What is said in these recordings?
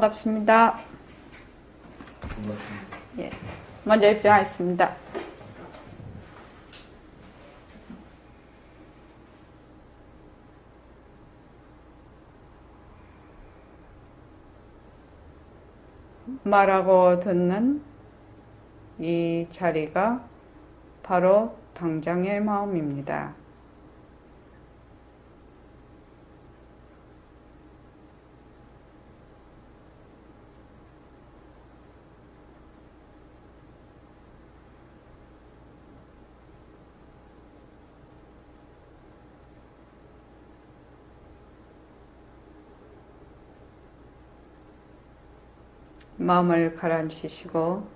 반갑습니다. 예, 먼저 입장하겠습니다. 말하고 듣는 이 자리가 바로 당장의 마음입니다. 마음을 가라앉히시고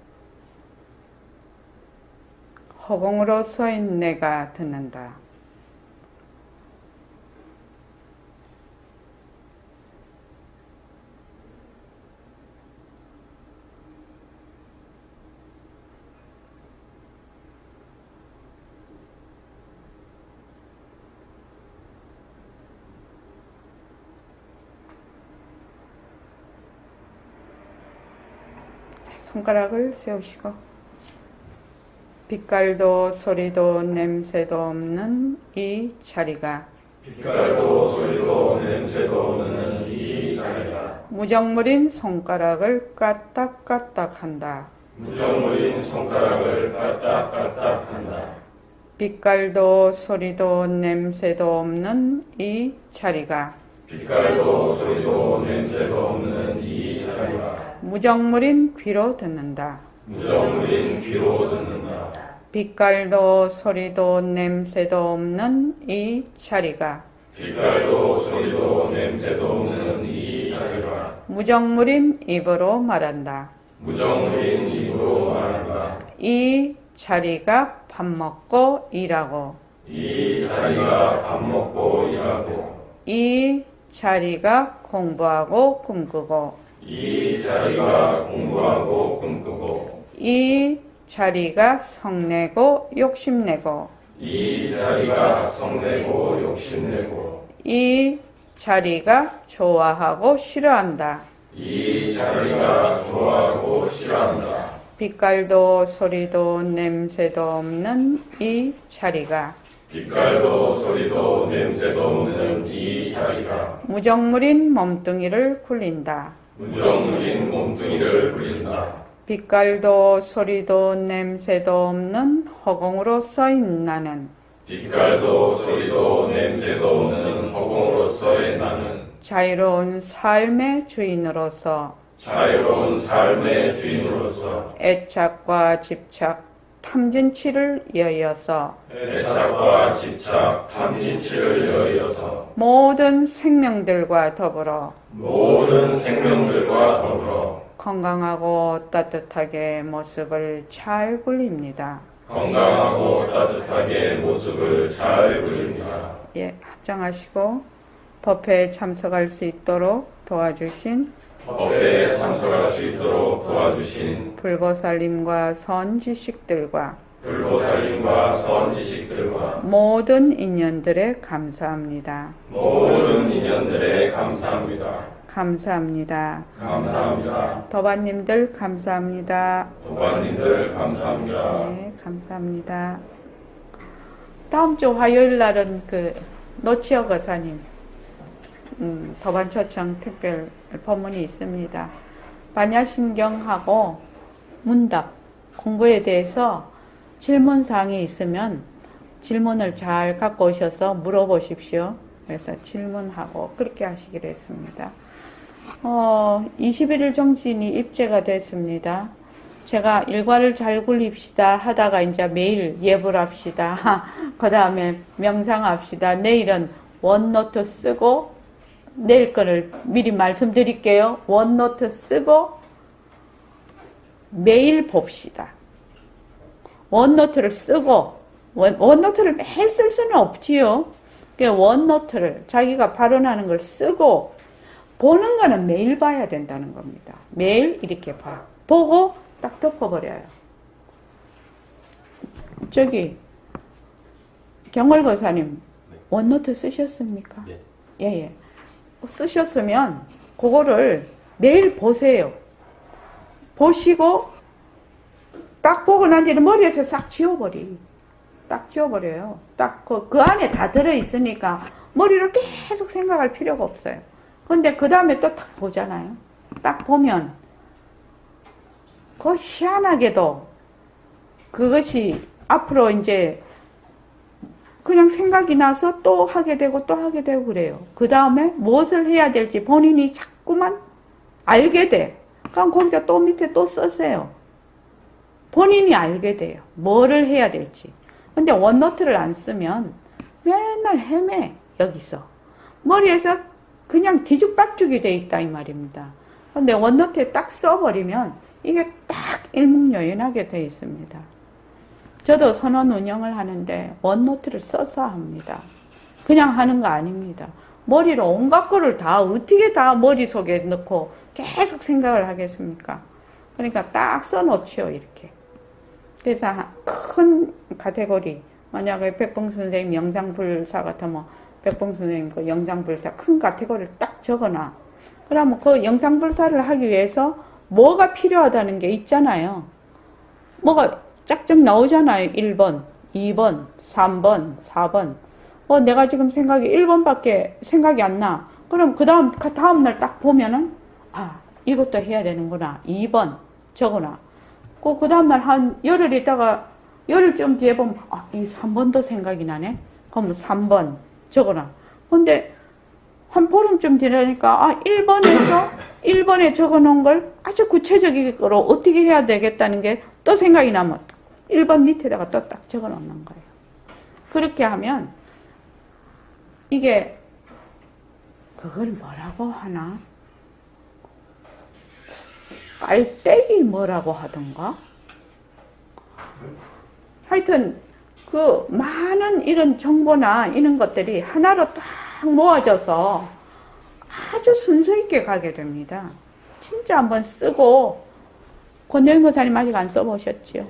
허공으로 서인 내가 듣는다. 손가락을 세우시고 빛깔도 소리도 냄새도 없는 이 자리가 빛깔도 소리도 냄새도 없는 이 자리가 무정물인 손가락을 까딱까딱 한다. 무정물인 손가락을 까딱까딱 한다. 빛깔도 소리도 냄새도 없는 이 자리가 빛깔도 소리도 냄새도 없는 이 자리가 무정물인 귀로 듣는다. 무정물인 귀로 듣는다. 빛깔도 소리도 냄새도 없는 이 자리가 빛깔도 소리도 냄새도 없는 이 자리가 무정물인 입으로 말한다. 무정물인 입으로 말한다. 이 자리가 밥 먹고 일하고 이 자리가 밥 먹고 일하고 이 자리가 공부하고 꿈꾸고 이 자리가 공부하고 꿈꾸고 이 자리가 성내고 욕심내고 이 자리가 성내고 욕심내고 이 자리가 좋아하고 싫어한다. 이 자리가 좋아하고 싫어한다. 빛깔도 소리도 냄새도 없는 이 자리가 빛깔도 소리도 냄새도 없는 이 자리가 무정물인 몸뚱이를 굴린다. 무정물인 몸뚱이를 굴린다. 빛깔도 소리도 냄새도 없는 허공으로 써인 나는 빛깔도 소리도 냄새도 없는 허공으로서의 나는 자유로운 삶의 주인으로서 자유로운 삶의 주인으로서 애착과 집착, 탐진치를 여여서 애착과 집착, 탐진치를 여의어서 모든 생명들과 더불어 모든 생명들과 더불어 건강하고 따뜻하게 모습을 잘 굴립니다. 건강하고 따뜻하게 모습을 잘 굴립니다. 예, 합장하시고 법회에 참석할 수 있도록 도와주신 법회에 참석할 수 있도록 도와주신 불보살님과 선지식들과 불보살님과 선지식들과 모든 인연들에 감사합니다. 모든 인연들에 감사합니다. 감사합니다. 감사합니다. 도반님들 감사합니다. 도반님들 감사합니다. 네, 감사합니다. 다음 주 화요일 날은 노치어 거사님 도반초청 특별 법문이 있습니다. 반야심경하고 문답 공부에 대해서 질문사항이 있으면 질문을 잘 갖고 오셔서 물어보십시오. 그래서 질문하고 그렇게 하시기로 했습니다. 21일 정신이 입제가 됐습니다. 제가 일과를 잘 굴립시다 하다가 이제 매일 예불 합시다. 그 다음에 명상합시다. 내일은 원노트 쓰고 내일 거를 미리 말씀드릴게요. 원노트 쓰고 매일 봅시다. 원노트를 쓰고 원노트를 매일 쓸 수는 없지요. 원노트를 자기가 발언하는 걸 쓰고 보는 거는 매일 봐야 된다는 겁니다. 매일 이렇게 봐. 보고 딱 덮어버려요. 저기 경월거사님 원노트 쓰셨습니까? 네. 예예. 쓰셨으면 그거를 매일 보세요. 보시고 딱 보고 난 뒤에 머리에서 싹 딱 지워버려요. 딱 그 안에 다 들어있으니까 머리로 계속 생각할 필요가 없어요. 근데 그 다음에 또 딱 보잖아요. 딱 보면 그 희한하게도 그것이 앞으로 이제 그냥 생각이 나서 또 하게 되고 또 하게 되고 그래요. 그 다음에 무엇을 해야 될지 본인이 자꾸만 알게 돼. 그럼 거기다 또 밑에 또 쓰세요. 본인이 알게 돼요. 뭐를 해야 될지. 근데 원노트를 안 쓰면 맨날 헤매, 여기서. 머리에서 그냥 뒤죽박죽이 돼 있다, 이 말입니다. 근데 원노트에 딱 써버리면 이게 딱 일목요연하게 돼 있습니다. 저도 선원 운영을 하는데 원노트를 써서 합니다. 그냥 하는 거 아닙니다. 머리로 온갖 거를 다 어떻게 다 머릿속에 넣고 계속 생각을 하겠습니까? 그러니까 딱 써놓지요, 이렇게. 그래서 큰 카테고리, 만약에 백봉 선생님 영상불사 같으면 백봉 선생님 그 영상불사 큰 카테고리를 딱 적어놔. 그러면 그 영상불사를 하기 위해서 뭐가 필요하다는 게 있잖아요. 뭐가 짝짝 나오잖아요. 1번, 2번, 3번, 4번. 내가 지금 생각이 1번밖에 생각이 안 나. 그럼 그 다음날 딱 보면은, 이것도 해야 되는구나. 2번 적어놔. 그 다음날 한 열흘 있다가, 열흘쯤 뒤에 보면, 이 3번도 생각이 나네? 그럼 3번 적어놔. 근데, 한 보름쯤 지나니까, 1번에 적어 놓은 걸 아주 구체적으로 어떻게 해야 되겠다는 게 또 생각이 나면, 1번 밑에다가 또 딱 적어 놓는 거예요. 그렇게 하면, 이게, 그걸 뭐라고 하나? 깔때기 뭐라고 하던가? 하여튼 그 많은 이런 정보나 이런 것들이 하나로 딱 모아져서 아주 순서 있게 가게 됩니다. 진짜 한번 쓰고 권대영 교사님 아직 안 써보셨지요?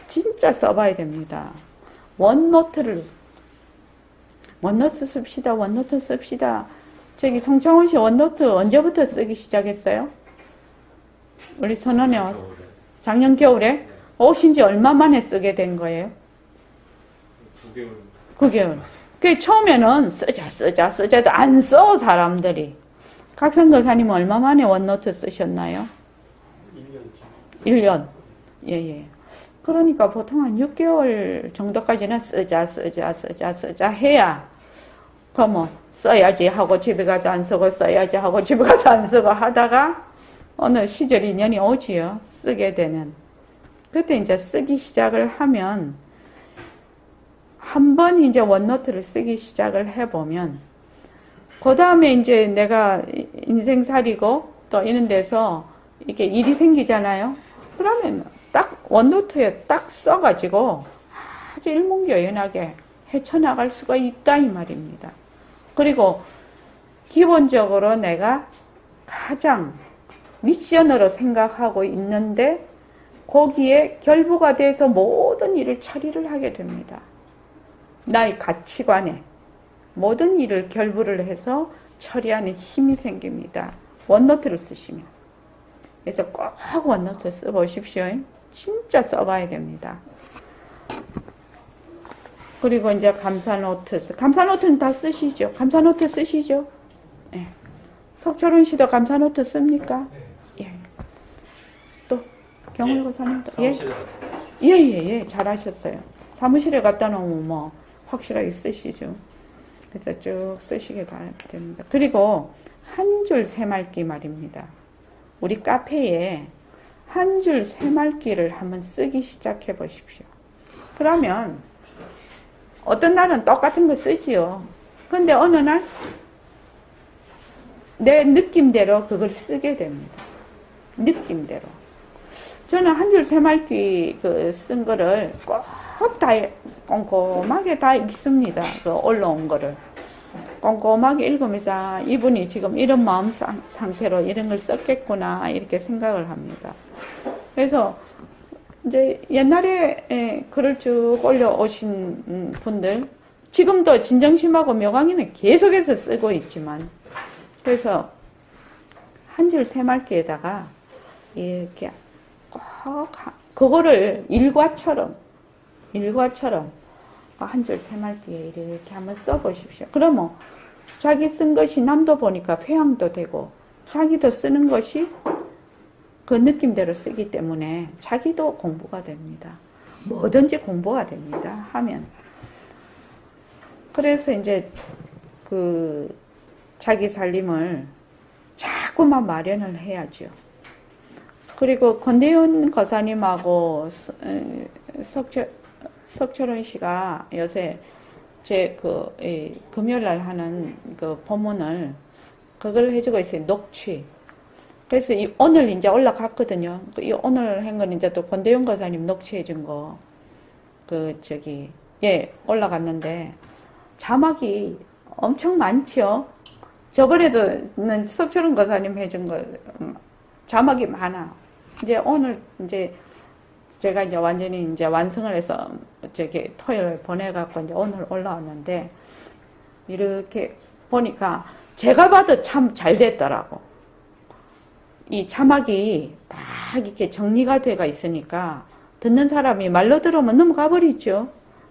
진짜 써봐야 됩니다. 원노트 씁시다. 원노트 씁시다. 저기 송창훈 씨 원노트 언제부터 쓰기 시작했어요? 우리 선언에 작년 겨울에 오신 지 얼마 만에 쓰게 된 거예요? 9개월. 그 처음에는 쓰자도 안 써, 사람들이. 각선 교사님은 얼마 만에 원노트 쓰셨나요? 1년. 예. 그러니까 보통 한 6개월 정도까지는 쓰자 해야, 그럼 써야지 하고 집에 가서 안 쓰고 써야지 하고 집에 가서 안 쓰고 하다가 어느 시절 인연이 오지요. 쓰게 되는. 그때 이제 쓰기 시작을 하면 한 번 이제 원노트를 쓰기 시작을 해보면 그 다음에 이제 내가 인생살이고 또 이런 데서 이렇게 일이 생기잖아요. 그러면 딱 원노트에 딱 써가지고 아주 일목요연하게 헤쳐나갈 수가 있다 이 말입니다. 그리고 기본적으로 내가 가장 미션으로 생각하고 있는데 거기에 결부가 돼서 모든 일을 처리를 하게 됩니다. 나의 가치관에 모든 일을 결부를 해서 처리하는 힘이 생깁니다. 원노트를 쓰시면. 그래서 꼭 원노트 써보십시오. 진짜 써봐야 됩니다. 그리고 이제 감사노트는 다 쓰시죠? 감사노트 쓰시죠? 예. 석철훈 씨도 감사노트 씁니까? 예. 또 경울고사님도 예. 잘하셨어요. 사무실에 갖다 놓으면 뭐 확실하게 쓰시죠. 그래서 쭉 쓰시게 됩니다. 그리고 한 줄 새말기 말입니다. 우리 카페에 한 줄 새말기를 한번 쓰기 시작해 보십시오. 그러면 어떤 날은 똑같은 거 쓰지요. 근데 어느 날 내 느낌대로 그걸 쓰게 됩니다. 느낌대로. 저는 한 줄 새말기 쓴 거를 꼭 다 꼼꼼하게 다 읽습니다. 올라온 거를. 꼼꼼하게 읽으면서 이분이 지금 이런 마음 상태로 이런 걸 썼겠구나 이렇게 생각을 합니다. 그래서 이제 옛날에 글을 쭉 올려오신 분들 지금도 진정심하고 묘강이는 계속해서 쓰고 있지만 그래서 한 줄 새말기에다가 이렇게 꼭 그거를 일과처럼 한 줄 새말기에 이렇게 한번 써보십시오. 그러면 자기 쓴 것이 남도 보니까 회양도 되고 자기도 쓰는 것이 그 느낌대로 쓰기 때문에 자기도 공부가 됩니다. 뭐든지 공부가 됩니다. 하면. 그래서 이제 그 자기 살림을 자꾸만 마련을 해야죠. 그리고 권대윤 거사님하고 석철원 씨가 요새 제 금요일날 하는 그 법문을 그걸 해주고 있어요. 녹취. 그래서 오늘 이제 올라갔거든요. 오늘 한 건 이제 또 권대윤 거사님 녹취해준 거. 올라갔는데 자막이 엄청 많죠. 저번에도는 석철원 거사님 해준 거 자막이 많아. 이제 오늘 이제 제가 이제 완전히 이제 완성을 해서 저기 토요일 보내갖고 이제 오늘 올라왔는데 이렇게 보니까 제가 봐도 참 잘 됐더라고. 이 자막이 딱 이렇게 정리가 돼가 있으니까 듣는 사람이 말로 들으면 넘어가 버리죠.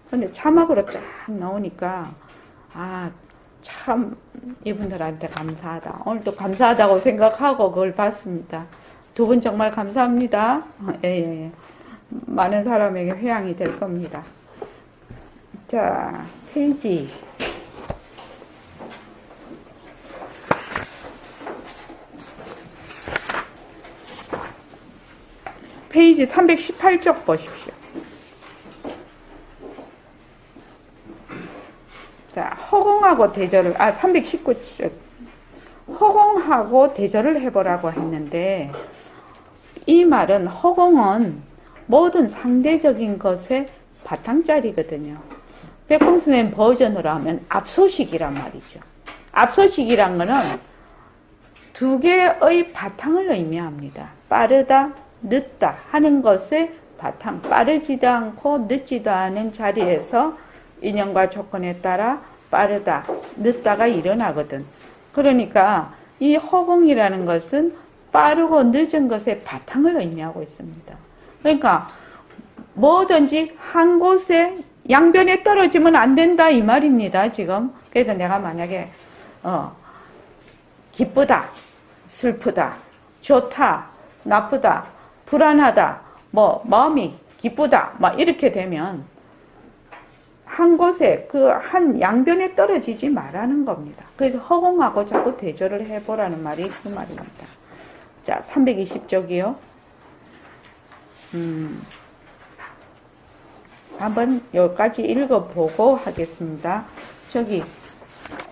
근데 자막으로 쫙 나오니까 참 이분들한테 감사하다. 오늘도 감사하다고 생각하고 그걸 봤습니다. 두 분 정말 감사합니다. 예. 많은 사람에게 회양이 될 겁니다. 자, 페이지 318쪽 보십시오. 자, 허공하고 대절을 319쪽 허공하고 대절을 해보라고 했는데 이 말은 허공은 모든 상대적인 것의 바탕자리거든요. 백범선생님 버전으로 하면 압소식이란 말이죠. 압소식이란 거는 두 개의 바탕을 의미합니다. 빠르다, 늦다 하는 것의 바탕. 빠르지도 않고 늦지도 않은 자리에서 인연과 조건에 따라 빠르다, 늦다가 일어나거든. 그러니까 이 허공이라는 것은 빠르고 늦은 것의 바탕을 의미하고 있습니다. 그러니까 뭐든지 한 곳에 양변에 떨어지면 안 된다 이 말입니다. 지금. 그래서 내가 만약에 기쁘다, 슬프다, 좋다, 나쁘다, 불안하다, 마음이 기쁘다, 막 이렇게 되면 한 곳에 그 한 양변에 떨어지지 말라는 겁니다. 그래서 허공하고 자꾸 대조를 해보라는 말이 그 말입니다. 자, 320쪽이요. 한번 여기까지 읽어보고 하겠습니다. 저기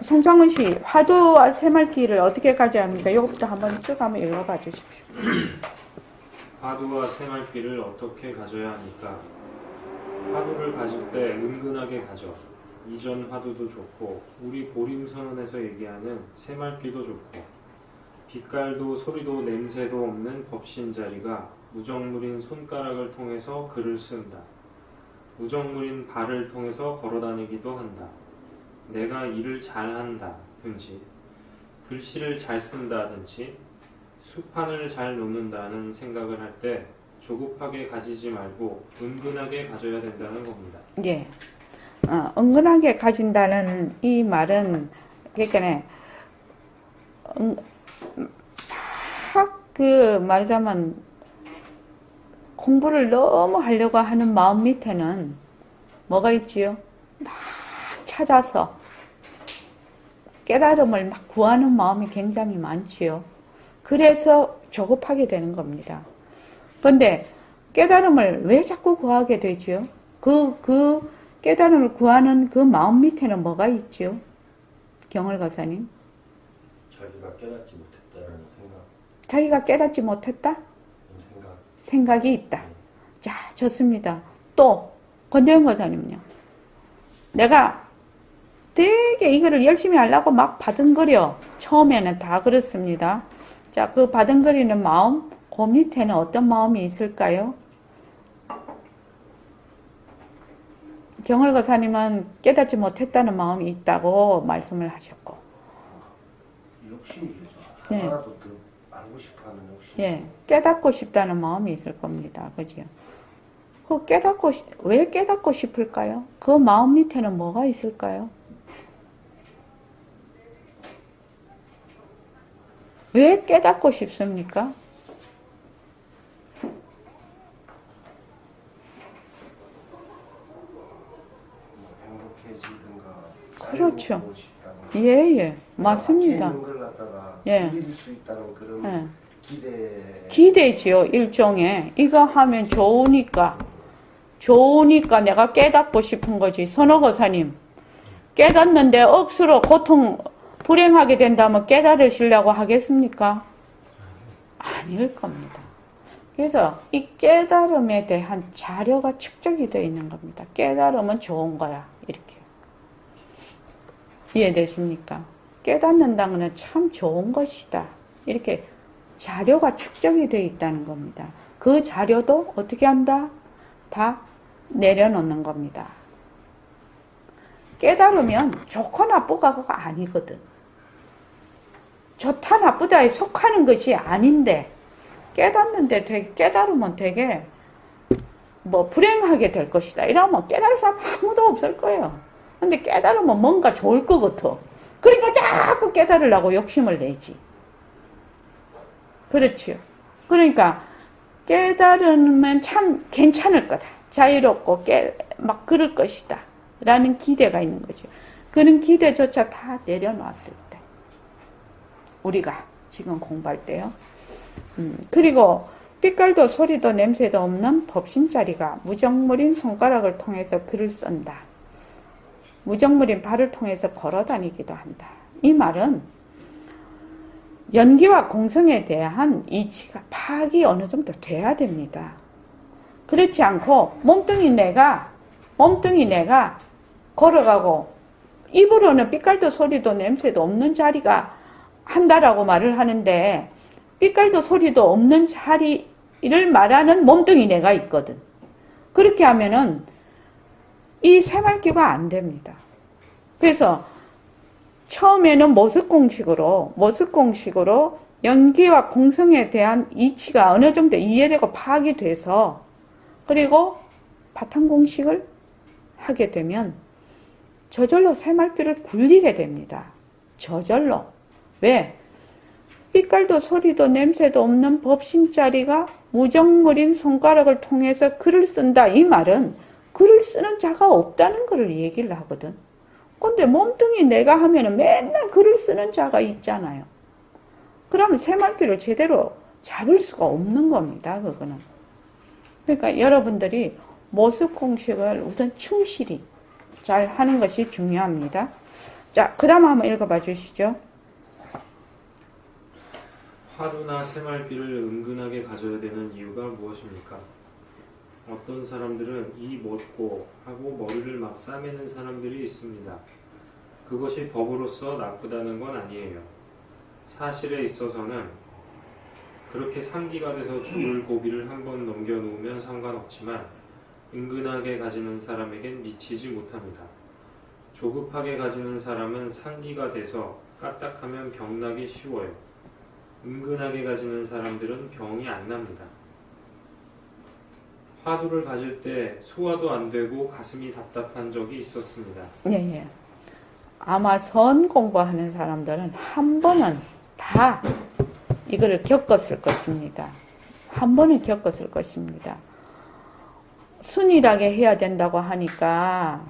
송창훈 씨, 화두와 새말기를 어떻게 가져야합니까? 이것부터 한번 쭉 한번 읽어봐 주십시오. 화두와 새말기를 어떻게 가져야 합니까? 화두를 가질 때 은근하게 가져. 이전 화두도 좋고 우리 보림선언에서 얘기하는 새말기도 좋고 빛깔도 소리도 냄새도 없는 법신자리가 무정물인 손가락을 통해서 글을 쓴다. 무정물인 발을 통해서 걸어다니기도 한다. 내가 일을 잘한다 든지 글씨를 잘 쓴다든지 수판을 잘 놓는다는 생각을 할 때 조급하게 가지지 말고 은근하게 가져야 된다는 겁니다. 예. 은근하게 가진다는 이 말은 그러니까 말하자면 공부를 너무 하려고 하는 마음 밑에는 뭐가 있지요? 막 찾아서 깨달음을 막 구하는 마음이 굉장히 많지요. 그래서 조급하게 되는 겁니다. 그런데 깨달음을 왜 자꾸 구하게 되지요? 그 깨달음을 구하는 그 마음 밑에는 뭐가 있지요? 경월거사님. 자기가 깨닫지 못했다는 생각. 자기가 깨닫지 못했다? 생각. 생각이 있다. 자, 좋습니다. 또 권대영 거사님요. 내가 되게 이거를 열심히 하려고 막 바둥거려. 처음에는 다 그렇습니다. 자, 그 바둥거리는 마음, 그 밑에는 어떤 마음이 있을까요? 경월거사님은 깨닫지 못했다는 마음이 있다고 말씀을 하셨고. 욕심이죠. 네. 하나라도 더 많이 싶어하는 욕심. 예, 깨닫고 싶다는 마음이 있을 겁니다. 그죠? 왜 깨닫고 싶을까요? 그 마음 밑에는 뭐가 있을까요? 왜 깨닫고 싶습니까? 행복해지든가 그렇죠. 자유롭고 싶다는 예, 맞습니다. 있는 걸 갖다가 예. 누릴 수 있다는 그런 예. 기대. 기대지요, 일종의. 이거 하면 좋으니까 내가 깨닫고 싶은 거지. 선호거사님, 깨닫는데 억수로 불행하게 된다면 깨달으시려고 하겠습니까? 아닐 겁니다. 그래서 이 깨달음에 대한 자료가 축적이 되어 있는 겁니다. 깨달음은 좋은 거야. 이렇게. 이해되십니까? 깨닫는다는 것은 참 좋은 것이다. 이렇게 자료가 축적이 되어 있다는 겁니다. 그 자료도 어떻게 한다? 다 내려놓는 겁니다. 깨달으면 좋고 나쁘가 아니거든. 좋다 나쁘다에 속하는 것이 아닌데 깨닫는데 깨달으면 되게 불행하게 될 것이다. 이러면 깨달을 사람 아무도 없을 거예요. 근데 깨달으면 뭔가 좋을 것 같아. 그러니까 자꾸 깨달으려고 욕심을 내지. 그렇지요. 그러니까 깨달으면 참 괜찮을 거다. 자유롭고 막 그럴 것이다. 라는 기대가 있는 거죠. 그런 기대조차 다 내려놨을 때. 우리가 지금 공부할 때요. 그리고 빛깔도 소리도 냄새도 없는 법신자리가 무정물인 손가락을 통해서 글을 쓴다. 무정물인 발을 통해서 걸어다니기도 한다. 이 말은 연기와 공성에 대한 이치가 파악이 어느 정도 돼야 됩니다. 그렇지 않고 몸뚱이 내가 걸어가고 입으로는 빛깔도 소리도 냄새도 없는 자리가 한다라고 말을 하는데 빛깔도 소리도 없는 자리를 말하는 몸뚱이 내가 있거든. 그렇게 하면은 이 새말기가 안 됩니다. 그래서 처음에는 모습공식으로 연기와 공성에 대한 이치가 어느 정도 이해되고 파악이 돼서 그리고 바탕공식을 하게 되면 저절로 새말귀를 굴리게 됩니다. 저절로. 왜? 빛깔도 소리도 냄새도 없는 법신자리가 무정물인 손가락을 통해서 글을 쓴다. 이 말은 글을 쓰는 자가 없다는 것을 얘기를 하거든. 근데 몸뚱이 내가 하면은 맨날 글을 쓰는 자가 있잖아요. 그러면 새말귀를 제대로 잡을 수가 없는 겁니다. 그거는. 그러니까 여러분들이 모습 공식을 우선 충실히 잘 하는 것이 중요합니다. 자, 그 다음 한번 읽어봐 주시죠. 화두나 새말귀를 은근하게 가져야 되는 이유가 무엇입니까? 어떤 사람들은 이 못고 하고 머리를 막 싸매는 사람들이 있습니다. 그것이 법으로서 나쁘다는 건 아니에요. 사실에 있어서는 그렇게 상기가 돼서 죽을 고비를 한번 넘겨놓으면 상관없지만 은근하게 가지는 사람에겐 미치지 못합니다. 조급하게 가지는 사람은 상기가 돼서 까딱하면 병나기 쉬워요. 은근하게 가지는 사람들은 병이 안 납니다. 화두를 가질 때 소화도 안 되고 가슴이 답답한 적이 있었습니다. 예. 아마 선 공부하는 사람들은 한 번은 다 이거를 겪었을 것입니다. 한 번은 겪었을 것입니다. 순일하게 해야 된다고 하니까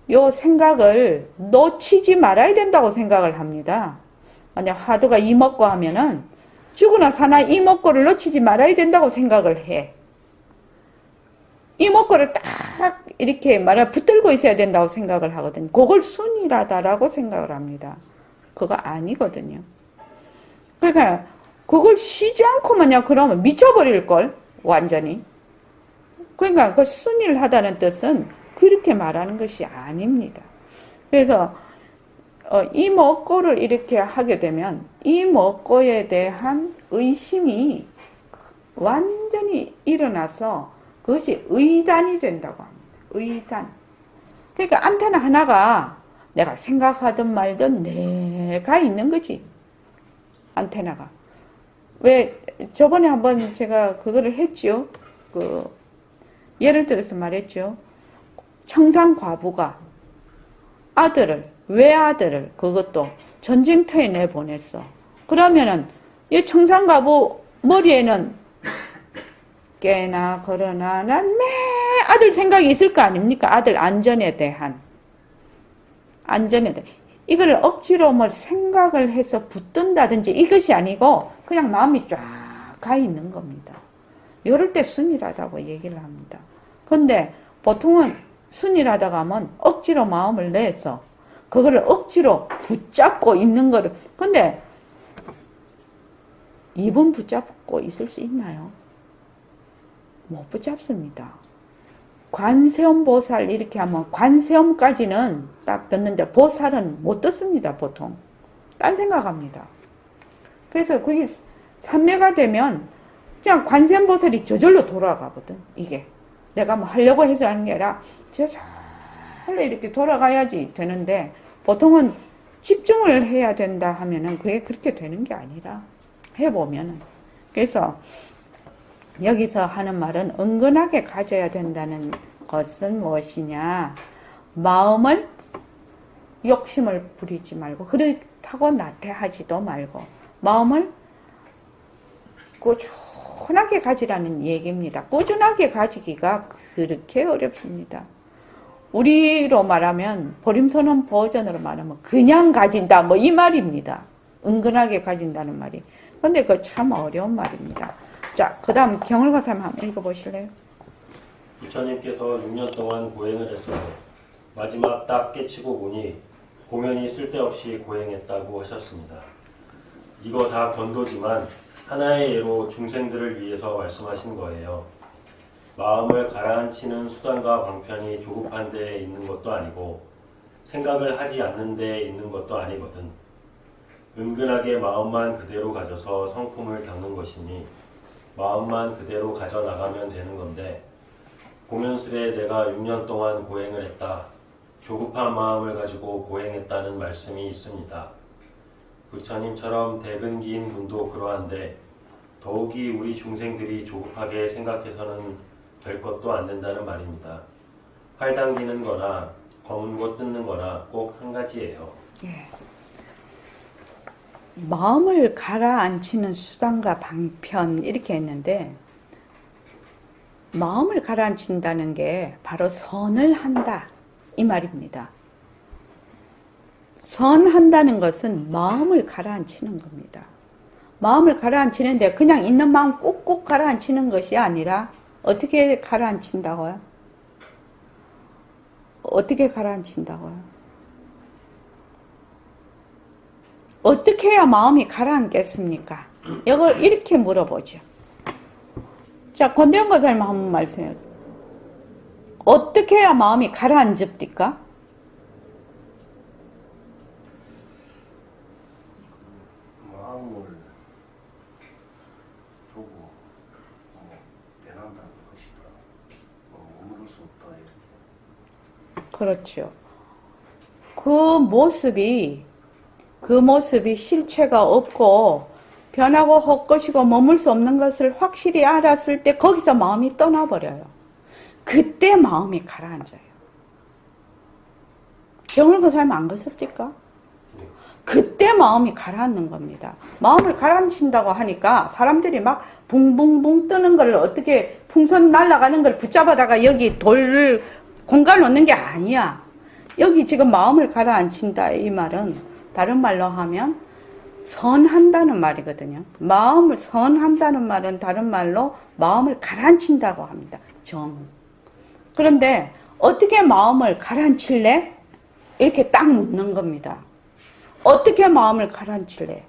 요 생각을 놓치지 말아야 된다고 생각을 합니다. 만약 화두가 이먹고 하면은 죽으나 사나 이먹고를 놓치지 말아야 된다고 생각을 해. 이먹고를 딱 이렇게 붙들고 있어야 된다고 생각을 하거든요. 그걸 순일하다라고 생각을 합니다. 그거 아니거든요. 그러니까 그걸 쉬지 않고 만약 그러면 미쳐버릴걸 완전히. 그러니까 그 순일하다는 뜻은 그렇게 말하는 것이 아닙니다. 그래서 이 먹고를 이렇게 하게 되면 이 먹고에 대한 의심이 완전히 일어나서 그것이 의단이 된다고 합니다. 의단. 그러니까 안테나 하나가 내가 생각하든 말든 내가 있는 거지. 안테나가. 왜 저번에 한번 제가 그거를 했죠. 예를 들어서 말했죠. 청산 과부가 외아들을 그것도 전쟁터에 내보냈어. 그러면은 이 청산 과부 머리에는 꽤나 그러나 난 매 아들 생각이 있을 거 아닙니까? 아들 안전에 대한 이걸 억지로 뭐 생각을 해서 붙든다든지 이것이 아니고 그냥 마음이 쫙 가 있는 겁니다. 이럴 때 순일하다고 얘기를 합니다. 근데 보통은 순일하다가 하면 억지로 마음을 내서 그거를 억지로 붙잡고 있는 거를 근데 이분 붙잡고 있을 수 있나요? 못 붙잡습니다. 관세음 보살 이렇게 하면 관세음까지는 딱 듣는데 보살은 못 듣습니다. 보통 딴 생각합니다. 그래서 그게 삼매가 되면 그냥 관세음 보살이 저절로 돌아가거든. 이게 내가 뭐 하려고 해서 하는 게 아니라 저절로 이렇게 돌아가야지 되는데 보통은 집중을 해야 된다 하면은 그게 그렇게 되는 게 아니라 해보면은 그래서 여기서 하는 말은 은근하게 가져야 된다는 것은 무엇이냐? 마음을 욕심을 부리지 말고 그렇다고 나태하지도 말고 마음을 꾸준하게 가지라는 얘기입니다. 꾸준하게 가지기가 그렇게 어렵습니다. 우리로 말하면 보림선언 버전으로 말하면 그냥 가진다 뭐 이 말입니다. 은근하게 가진다는 말이. 근데 그거 참 어려운 말입니다. 자, 그 다음 경을과사님 한번 읽어보실래요? 부처님께서 6년 동안 고행을 했어요. 마지막 딱 깨치고 보니 공연히 쓸데없이 고행했다고 하셨습니다. 이거 다 건도지만 하나의 예로 중생들을 위해서 말씀하신 거예요. 마음을 가라앉히는 수단과 방편이 조급한 데에 있는 것도 아니고 생각을 하지 않는 데에 있는 것도 아니거든. 은근하게 마음만 그대로 가져서 성품을 겪는 것이니 마음만 그대로 가져나가면 되는 건데 공연스레 내가 6년 동안 고행을 했다. 조급한 마음을 가지고 고행했다는 말씀이 있습니다. 부처님처럼 대근기인 분도 그러한데 더욱이 우리 중생들이 조급하게 생각해서는 될 것도 안 된다는 말입니다. 활 당기는 거나 검은 거 뜯는 거나 꼭 한 가지예요. 예. 마음을 가라앉히는 수단과 방편 이렇게 했는데 마음을 가라앉힌다는 게 바로 선을 한다 이 말입니다. 선한다는 것은 마음을 가라앉히는 겁니다. 마음을 가라앉히는데 그냥 있는 마음 꾹꾹 가라앉히는 것이 아니라 어떻게 가라앉힌다고요? 어떻게 가라앉힌다고요? 어떻게 해야 마음이 가라앉겠습니까? 이걸 이렇게 물어보죠. 자, 권대현 거사님 한번 말씀해요. 어떻게 해야 마음이 가라앉습니까? 마음을 두고 변한다는 것이다. 머무를 수 없다 이렇게. 그렇죠. 그 모습이 실체가 없고 변하고 헛것이고 머물 수 없는 것을 확실히 알았을 때 거기서 마음이 떠나버려요. 그때 마음이 가라앉아요. 병을 그 사람 안 그렇습니까? 그때 마음이 가라앉는 겁니다. 마음을 가라앉힌다고 하니까 사람들이 막 붕붕붕 뜨는 걸 어떻게 풍선 날아가는 걸 붙잡아다가 여기 돌을 공간 놓는 게 아니야. 여기 지금 마음을 가라앉힌다 이 말은 다른 말로 하면 선한다는 말이거든요. 마음을 선한다는 말은 다른 말로 마음을 가라앉힌다고 합니다. 정. 그런데 어떻게 마음을 가라앉힐래? 이렇게 딱 묻는 겁니다. 어떻게 마음을 가라앉힐래?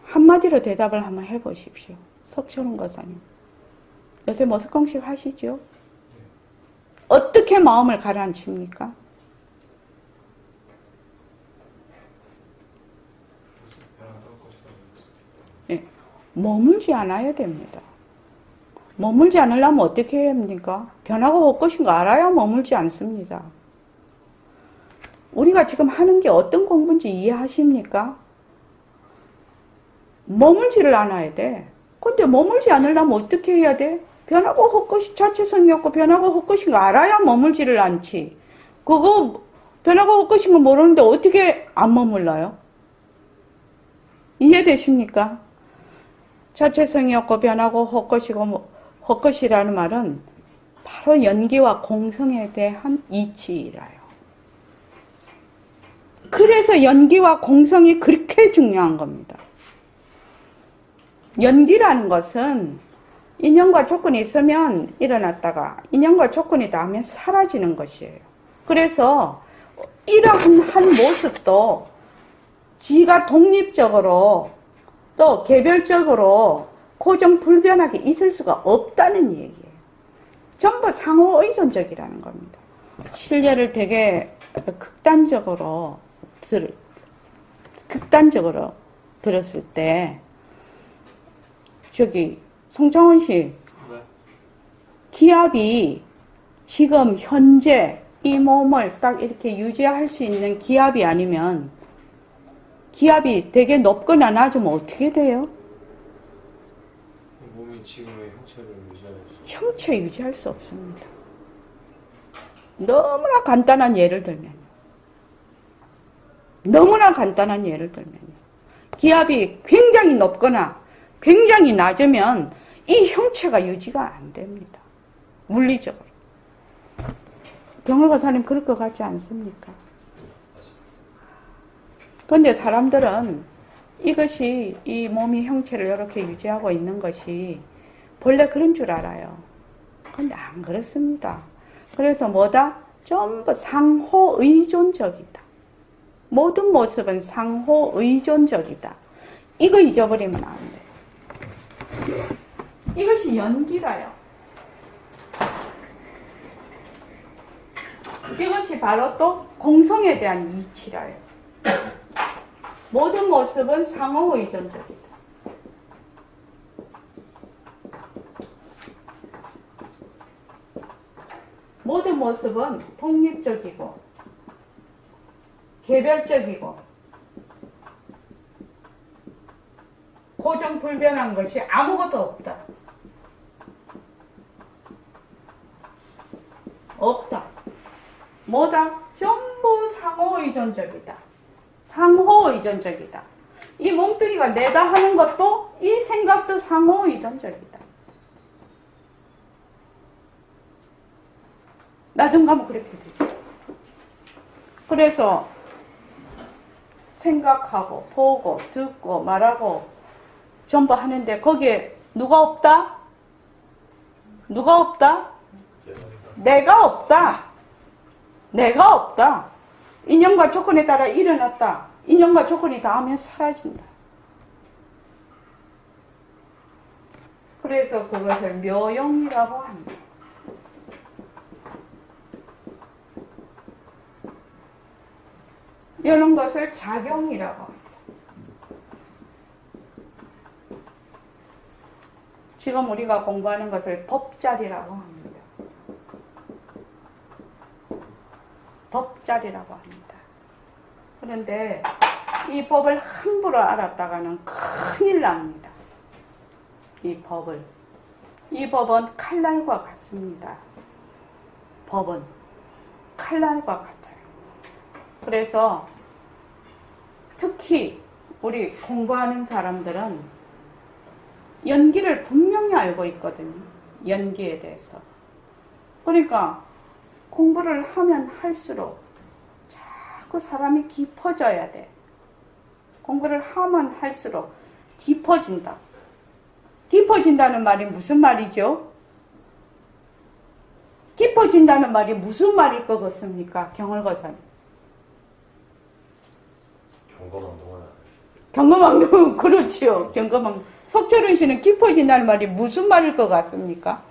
한마디로 대답을 한번 해보십시오. 석철훈 거사님. 요새 머스컹식 하시죠? 어떻게 마음을 가라앉힙니까? 네, 머물지 않아야 됩니다. 머물지 않으려면 어떻게 해야 합니까? 변하고 헛것인 거 알아야 머물지 않습니다. 우리가 지금 하는 게 어떤 공부인지 이해하십니까? 머물지를 않아야 돼. 근데 머물지 않으려면 어떻게 해야 돼? 변하고 헛것이 자체성이 없고 변하고 헛것인 거 알아야 머물지를 않지. 그거 변하고 헛것인 거 모르는데 어떻게 안 머물러요? 이해되십니까? 자체성이 없고 변하고 헛것이고 헛것이라는 말은 바로 연기와 공성에 대한 이치라요. 그래서 연기와 공성이 그렇게 중요한 겁니다. 연기라는 것은 인연과 조건이 있으면 일어났다가 인연과 조건이 닿으면 사라지는 것이에요. 그래서 이러한 한 모습도 지가 독립적으로 또 개별적으로 고정불변하게 있을 수가 없다는 얘기예요. 전부 상호의존적이라는 겁니다. 신뢰를 되게 극단적으로 들었을 때 저기 송창원 씨, 네. 기압이 지금 현재 이 몸을 딱 이렇게 유지할 수 있는 기압이 아니면 기압이 되게 높거나 낮으면 어떻게 돼요? 몸이 지금의 형체를 유지할 수 형체 유지할 수 없습니다. 너무나 간단한 예를 들면요. 기압이 굉장히 높거나 굉장히 낮으면 이 형체가 유지가 안 됩니다. 물리적으로. 경허가사님 그럴 것 같지 않습니까? 그런데 사람들은 이것이 이 몸이 형체를 이렇게 유지하고 있는 것이 본래 그런 줄 알아요. 그런데 안 그렇습니다. 그래서 뭐다? 전부 상호의존적이다. 모든 모습은 상호의존적이다. 이거 잊어버리면 안 돼요. 이것이 연기라요. 이것이 바로 또 공성에 대한 이치라요. 모든 모습은 상호의존적이다. 모든 모습은 독립적이고 개별적이고 고정불변한 것이 아무것도 없다. 없다. 뭐다? 전부 상호의존적이다. 상호의존적이다. 이 몸뚱이가 내가 하는 것도 이 생각도 상호의존적이다. 나중 가면 그렇게 되죠. 그래서 생각하고 보고 듣고 말하고 전부 하는데 거기에 누가 없다? 누가 없다? 내가 없다. 내가 없다. 인연과 조건에 따라 일어났다. 인연과 조건이 닿으면 사라진다. 그래서 그것을 묘용이라고 합니다. 이런 것을 작용이라고 합니다. 지금 우리가 공부하는 것을 법자리라고 합니다. 법자리라고 합니다. 그런데 이 법을 함부로 알았다가는 큰일 납니다. 이 법은 칼날과 같습니다. 법은 칼날과 같아요. 그래서 특히 우리 공부하는 사람들은 연기를 분명히 알고 있거든요. 연기에 대해서. 그러니까 공부를 하면 할수록 자꾸 사람이 깊어져야 돼. 공부를 하면 할수록 깊어진다. 깊어진다는 말이 무슨 말이죠? 깊어진다는 말이 무슨 말일 것 같습니까? 경월거선. 경거망동 그렇지요. 경거망. 석철은 씨는 깊어진다는 말이 무슨 말일 것 같습니까?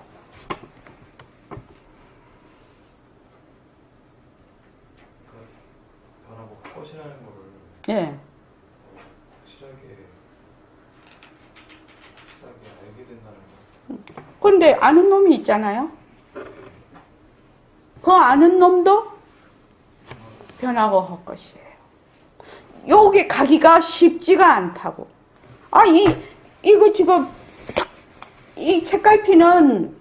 변하고 헛것이라는 거를 예. 확실하게 알게 된다는 거. 그런데 아는 놈이 있잖아요. 그 아는 놈도 변하고 헛것이에요. 요게 가기가 쉽지가 않다고. 이거 지금, 이 책갈피는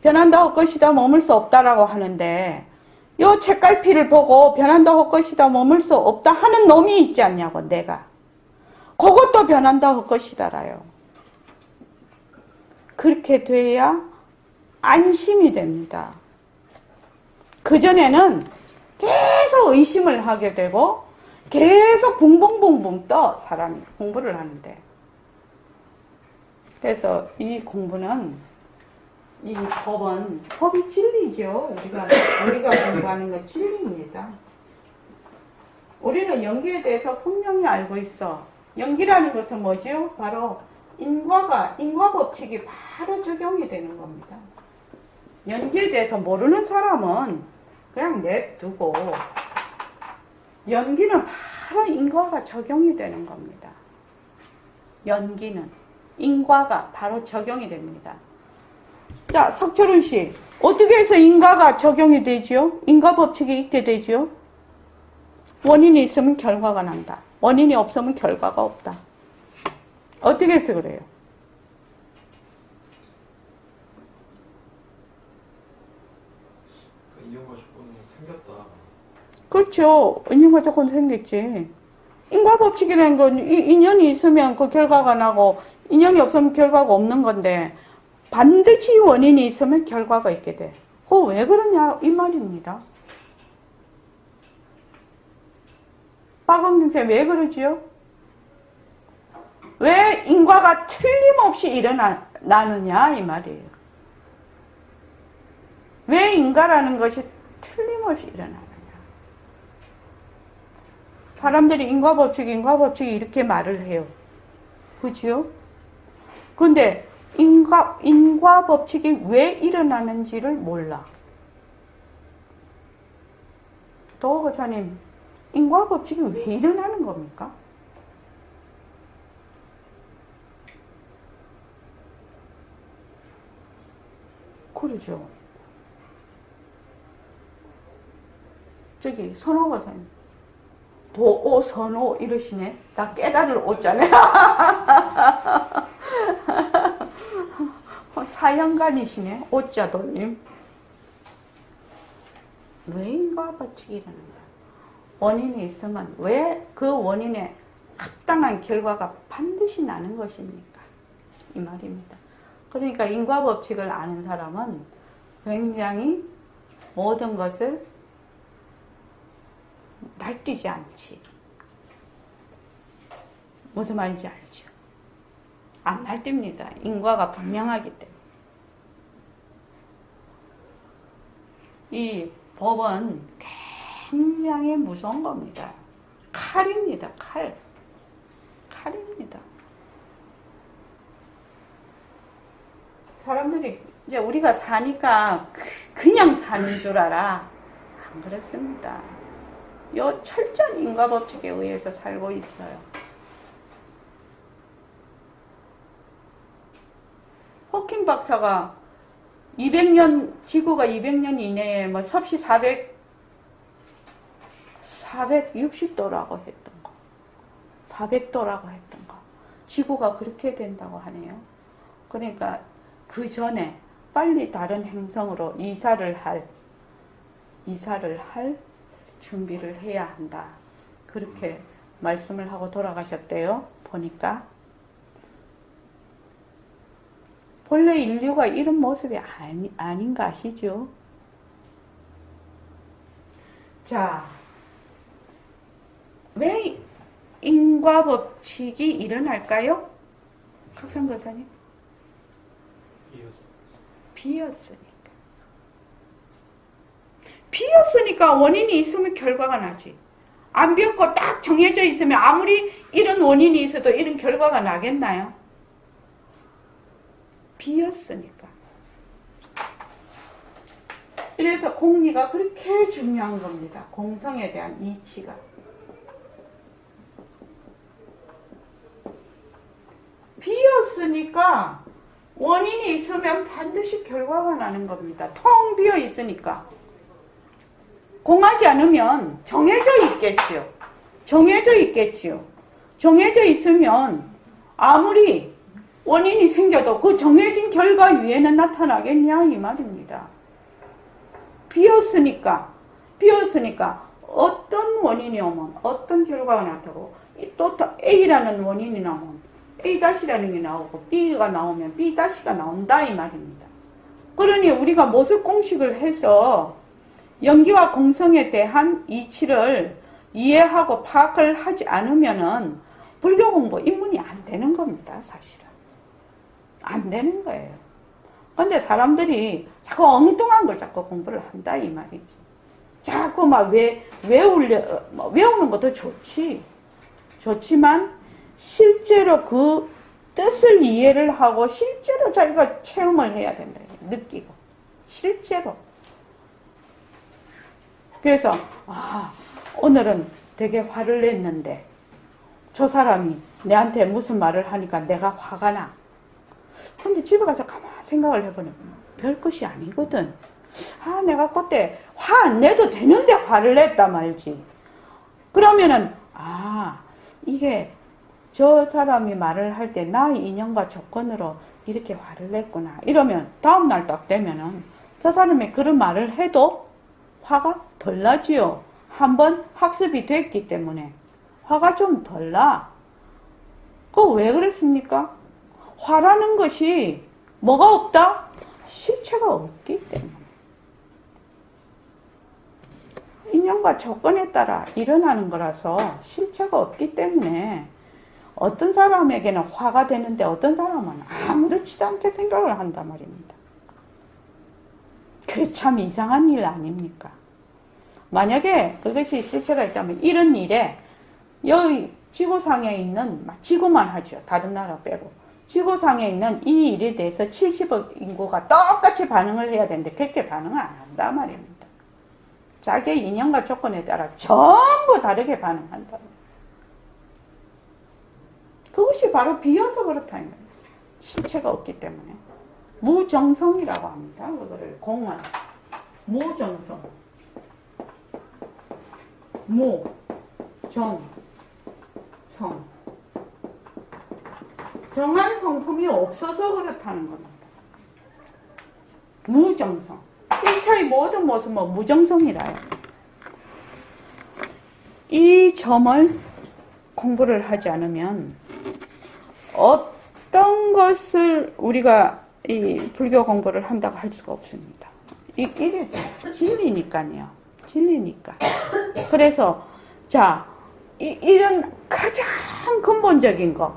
변한다 할 것이다 머물 수 없다라고 하는데, 요 책갈피를 보고 변한다 할 것이다 머물 수 없다 하는 놈이 있지 않냐고, 내가. 그것도 변한다 할 것이다라요. 그렇게 돼야 안심이 됩니다. 그전에는 계속 의심을 하게 되고, 계속 붕붕붕붕 떠, 사람이 공부를 하는데. 그래서 이 공부는, 이 법이 진리죠. 우리가 공부하는 건 진리입니다. 우리는 연기에 대해서 분명히 알고 있어. 연기라는 것은 뭐죠? 바로 인과 법칙이 바로 적용이 되는 겁니다. 연기에 대해서 모르는 사람은 그냥 냅두고, 연기는 바로 인과가 적용이 되는 겁니다. 연기는 인과가 바로 적용이 됩니다. 자, 석철은 씨, 어떻게 해서 인과가 적용이 되지요? 인과 법칙이 있게 되지요? 원인이 있으면 결과가 난다. 원인이 없으면 결과가 없다. 어떻게 해서 그래요? 인연과 조건은 생겼다. 그렇죠. 인연과 조건 생겼지. 인과 법칙이라는 건 인연이 있으면 그 결과가 나고, 인연이 없으면 결과가 없는 건데, 반드시 원인이 있으면 결과가 있게 돼. 그거 왜 그러냐 이 말입니다. 박원경 쌤 왜 그러지요? 왜 인과가 틀림없이 일어나느냐 이 말이에요. 왜 인과라는 것이 틀림없이 일어나느냐. 사람들이 인과 법칙이 이렇게 말을 해요. 그죠? 근데 인과 법칙이 왜 일어나는지를 몰라. 도호사님, 인과 법칙이 왜 일어나는 겁니까? 그러죠. 저기 선호가사님, 도오 선호 이러시네. 나 깨달을 오잖아요. 사형간이시네. 오자도님. 왜 인과 법칙이 일어나는 거야? 원인이 있으면 왜 그 원인에 합당한 결과가 반드시 나는 것입니까? 이 말입니다. 그러니까 인과 법칙을 아는 사람은 굉장히 모든 것을 날뛰지 않지. 무슨 말인지 알죠? 안 날뜁니다. 인과가 분명하기 때문에. 이 법은 굉장히 무서운 겁니다. 칼입니다. 칼입니다. 사람들이 이제 우리가 사니까 그냥 사는 줄 알아. 안 그렇습니다. 요 철저한 인과 법칙에 의해서 살고 있어요. 호킹 박사가 200년, 지구가 200년 이내에 뭐 섭씨 460도라고 했던 거. 400도라고 했던 거. 지구가 그렇게 된다고 하네요. 그러니까 그 전에 빨리 다른 행성으로 이사를 할 준비를 해야 한다. 그렇게 말씀을 하고 돌아가셨대요. 보니까. 본래 인류가 이런 모습이 아닌가 아시죠? 자, 왜 인과 법칙이 일어날까요? 각성거사님? 비었으니까 원인이 있으면 결과가 나지. 안 비었고 딱 정해져 있으면 아무리 이런 원인이 있어도 이런 결과가 나겠나요? 비었으니까. 이래서 공리가 그렇게 중요한 겁니다. 공성에 대한 이치가. 비었으니까 원인이 있으면 반드시 결과가 나는 겁니다. 텅 비어 있으니까. 공하지 않으면 정해져 있겠지요. 정해져 있으면 아무리 원인이 생겨도 그 정해진 결과 위에는 나타나겠냐 이 말입니다. 비었으니까 어떤 원인이 오면 어떤 결과가 나타나고 또 A라는 원인이 나오면 A-라는 게 나오고 B가 나오면 B-가 나온다 이 말입니다. 그러니 우리가 모습 공식을 해서 연기와 공성에 대한 이치를 이해하고 파악을 하지 않으면은 불교 공부 입문이 안 되는 겁니다. 사실은 안 되는 거예요. 근데 사람들이 자꾸 엉뚱한 걸 자꾸 공부를 한다 이 말이지. 자꾸 막 외우는 것도 좋지만 실제로 그 뜻을 이해를 하고 실제로 자기가 체험을 해야 된다. 느끼고 실제로. 그래서 오늘은 되게 화를 냈는데 저 사람이 내한테 무슨 말을 하니까 내가 화가 나. 근데 집에 가서 가만히 생각을 해보면 별것이 아니거든. 내가 그때 화 안 내도 되는데 화를 냈다 말지. 그러면은 이게 저 사람이 말을 할 때 나의 인연과 조건으로 이렇게 화를 냈구나. 이러면 다음날 딱 되면은 저 사람이 그런 말을 해도 화가 덜 나지요. 한번 학습이 됐기 때문에 화가 좀 덜 나. 그거 왜 그랬습니까? 화라는 것이 뭐가 없다? 실체가 없기 때문에. 인연과 조건에 따라 일어나는 거라서 실체가 없기 때문에 어떤 사람에게는 화가 되는데 어떤 사람은 아무렇지도 않게 생각을 한단 말입니다. 그게 참 이상한 일 아닙니까? 만약에 그것이 실체가 있다면 이런 일에 여기 지구상에 있는, 지구만 하죠. 다른 나라 빼고. 지구상에 있는 이 일에 대해서 70억 인구가 똑같이 반응을 해야 되는데 그렇게 반응을 안 한단 말입니다. 자기의 인연과 조건에 따라 전부 다르게 반응한다. 그것이 바로 비어서 그렇다는 거예요. 실체가 없기 때문에. 무정성이라고 합니다. 그거를 공은. 무정성. 무, 정, 성. 정한 성품이 없어서 그렇다는 겁니다. 무정성. 1차의 모든 모습은 무정성이라요. 이 점을 공부를 하지 않으면 어떤 것을 우리가 이 불교 공부를 한다고 할 수가 없습니다. 이게 진리니까요. 진리니까. 그래서 이런 가장 근본적인 거,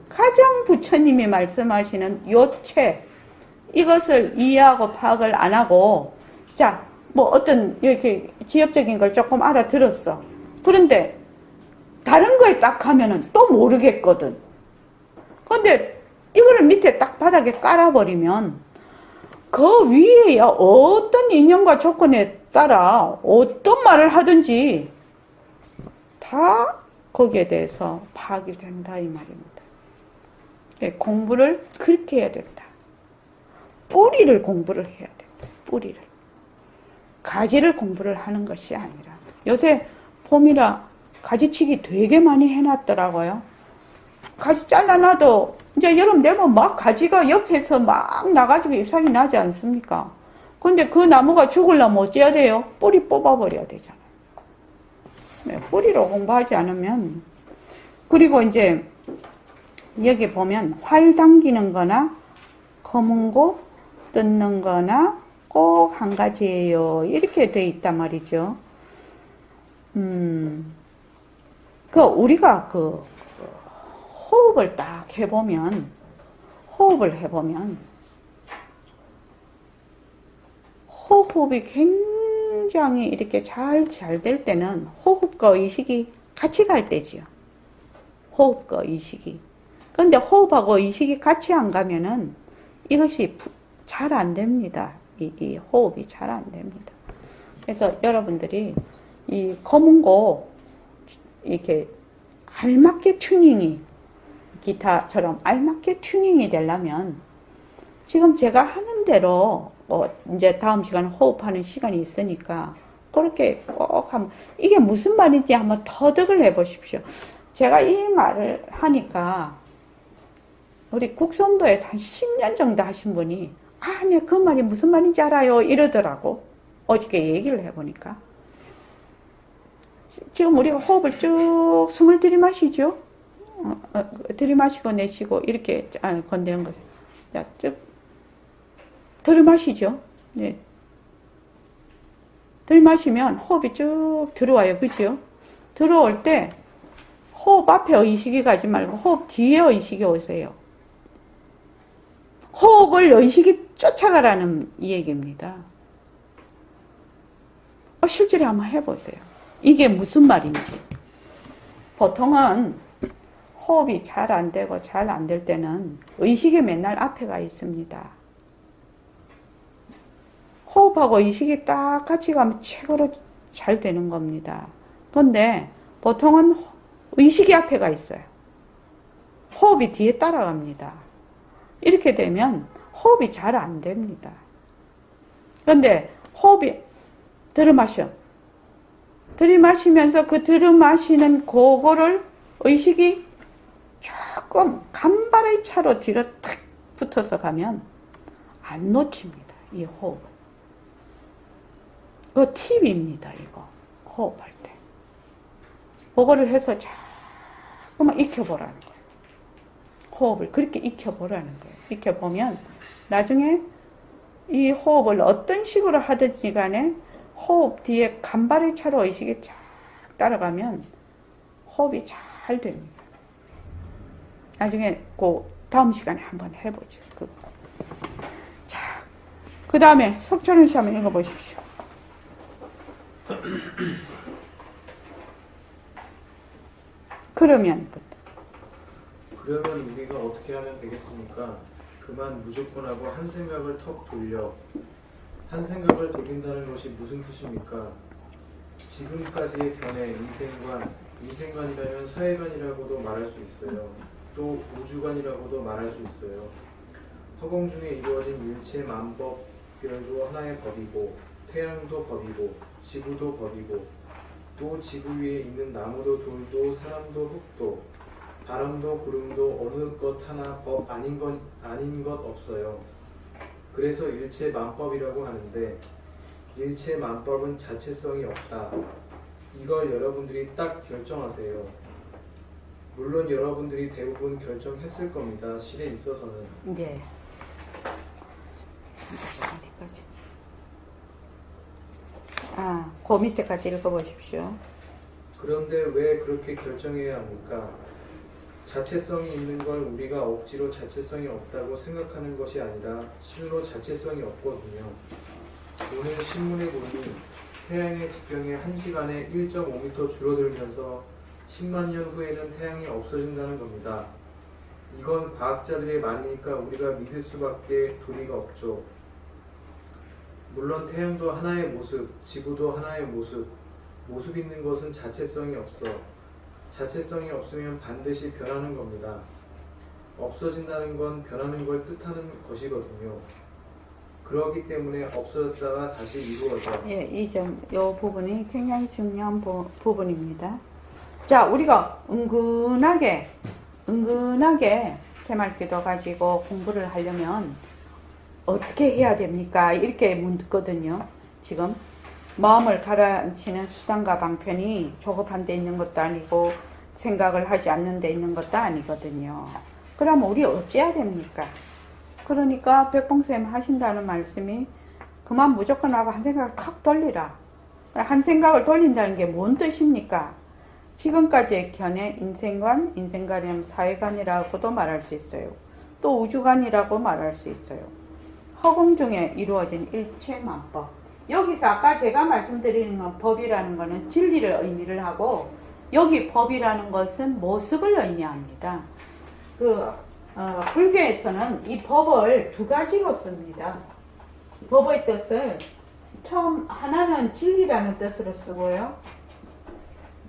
가장 부처님이 말씀하시는 요체, 이것을 이해하고 파악을 안 하고 어떤 이렇게 지엽적인 걸 조금 알아들었어. 그런데 다른 거에 딱 하면은 또 모르겠거든. 근데 이거를 밑에 딱 바닥에 깔아버리면 그 위에 어떤 인연과 조건에 따라 어떤 말을 하든지 다 거기에 대해서 파악이 된다 이 말입니다. 공부를 그렇게 해야 된다. 뿌리를 공부를 해야 된다. 뿌리를. 가지를 공부를 하는 것이 아니라. 요새 봄이라 가지치기 되게 많이 해놨더라고요. 가지 잘라놔도 이제 여름 되면 막 가지가 옆에서 막 나가지고 잎사귀 나지 않습니까? 근데 그 나무가 죽으려면 어찌해야 돼요? 뿌리 뽑아버려야 되잖아요. 뿌리로 공부하지 않으면. 그리고 이제 여기 보면 활 당기는 거나 검은고 뜯는 거나 꼭 한 가지예요. 이렇게 돼 있단 말이죠. 우리가 호흡을 딱 해보면, 호흡이 굉장히 이렇게 잘 될 때는 호흡과 의식이 같이 갈 때지요. 호흡과 의식이. 그런데 호흡하고 의식이 같이 안 가면은 이것이 잘 안 됩니다. 이 호흡이 잘 안 됩니다. 그래서 여러분들이 이 검은고 이렇게 알맞게 튜닝이, 기타처럼 알맞게 튜닝이 되려면 지금 제가 하는 대로 이제 다음 시간에 호흡하는 시간이 있으니까 그렇게 꼭 하면, 이게 무슨 말인지 한번 터득을 해 보십시오. 제가 이 말을 하니까 우리 국선도에서 한 10년 정도 하신 분이 네, 그 말이 무슨 말인지 알아요 이러더라고. 어저께 얘기를 해보니까. 지금 우리가 호흡을 쭉 숨을 들이마시죠. 들이마시고 내쉬고 이렇게 건대는 거죠. 자, 쭉 들이마시죠. 네. 들이마시면 호흡이 쭉 들어와요. 그죠? 들어올 때 호흡 앞에 의식이 가지 말고 호흡 뒤에 의식이 오세요. 호흡을 의식이 쫓아가라는 이 얘기입니다. 실제로 한번 해보세요. 이게 무슨 말인지. 보통은 호흡이 잘 안 되고 잘 안 될 때는 의식이 맨날 앞에 가 있습니다. 호흡하고 의식이 딱 같이 가면 최고로 잘 되는 겁니다. 그런데 보통은 의식이 앞에 가 있어요. 호흡이 뒤에 따라갑니다. 이렇게 되면 호흡이 잘 안 됩니다. 그런데 호흡이 들이마셔. 들이마시면서 그 들이마시는 그거를 의식이 조금 간발의 차로 뒤로 탁 붙어서 가면 안 놓칩니다. 이 호흡은. 그 팁입니다. 이거 호흡할 때. 그거를 해서 자꾸만 익혀보라는 거예요. 호흡을 그렇게 익혀보라는 거예요. 익혀보면 나중에 이 호흡을 어떤 식으로 하든지 간에 호흡 뒤에 간발의 차로 의식이 쫙 따라가면 호흡이 잘 됩니다. 나중에 그 다음 시간에 한번 해보죠. 자, 그 다음에 석철은 씨 한번 읽어보십시오. 그러면 우리가 어떻게 하면 되겠습니까? 그만 무조건 하고 한 생각을 턱 돌려. 한 생각을 돌린다는 것이 무슨 뜻입니까? 지금까지의 견해, 인생관이라면 사회관이라고도 말할 수 있어요. 또 우주관이라고도 말할 수 있어요. 허공 중에 이루어진 일체 만법별도 하나의 법이고, 태양도 법이고, 지구도 법이고, 또 지구 위에 있는 나무도 돌도 사람도 흙도 바람도 구름도 어느 것 하나 법 아닌 것 없어요. 그래서 일체 만법이라고 하는데 일체 만법은 자체성이 없다. 이걸 여러분들이 딱 결정하세요. 물론 여러분들이 대부분 결정했을 겁니다. 실에 있어서는. 네. 그 밑에까지 읽어보십시오. 그런데 왜 그렇게 결정해야 합니까? 자체성이 있는 걸 우리가 억지로 자체성이 없다고 생각하는 것이 아니라 실로 자체성이 없거든요. 오늘 신문에 보니 태양의 직경이 1시간에 1.5m 줄어들면서 10만 년 후에는 태양이 없어진다는 겁니다. 이건 과학자들의 말이니까 우리가 믿을 수밖에 도리가 없죠. 물론 태양도 하나의 모습, 지구도 하나의 모습 있는 것은 자체성이 없어. 자체성이 없으면 반드시 변하는 겁니다. 없어진다는 건 변하는 걸 뜻하는 것이거든요. 그렇기 때문에 없어졌다가 다시 이루어져. 예, 이 부분이 굉장히 중요한 부분입니다. 자, 우리가 은근하게 새말기도 가지고 공부를 하려면 어떻게 해야 됩니까? 이렇게 묻거든요. 지금 마음을 가라앉히는 수단과 방편이 조급한 데 있는 것도 아니고 생각을 하지 않는 데 있는 것도 아니거든요. 그럼 우리 어찌해야 됩니까? 그러니까 백봉쌤 하신다는 말씀이 그만 무조건 하고 한 생각을 탁 돌리라. 한 생각을 돌린다는 게 뭔 뜻입니까? 지금까지의 견해 인생관이면 사회관이라고도 말할 수 있어요. 또 우주관이라고 말할 수 있어요. 허공 중에 이루어진 일체만법. 여기서 아까 제가 말씀드리는 건 법이라는 것은 진리를 의미를 하고 여기 법이라는 것은 모습을 의미합니다. 불교에서는 이 법을 두 가지로 씁니다. 법의 뜻을 처음 하나는 진리라는 뜻으로 쓰고요.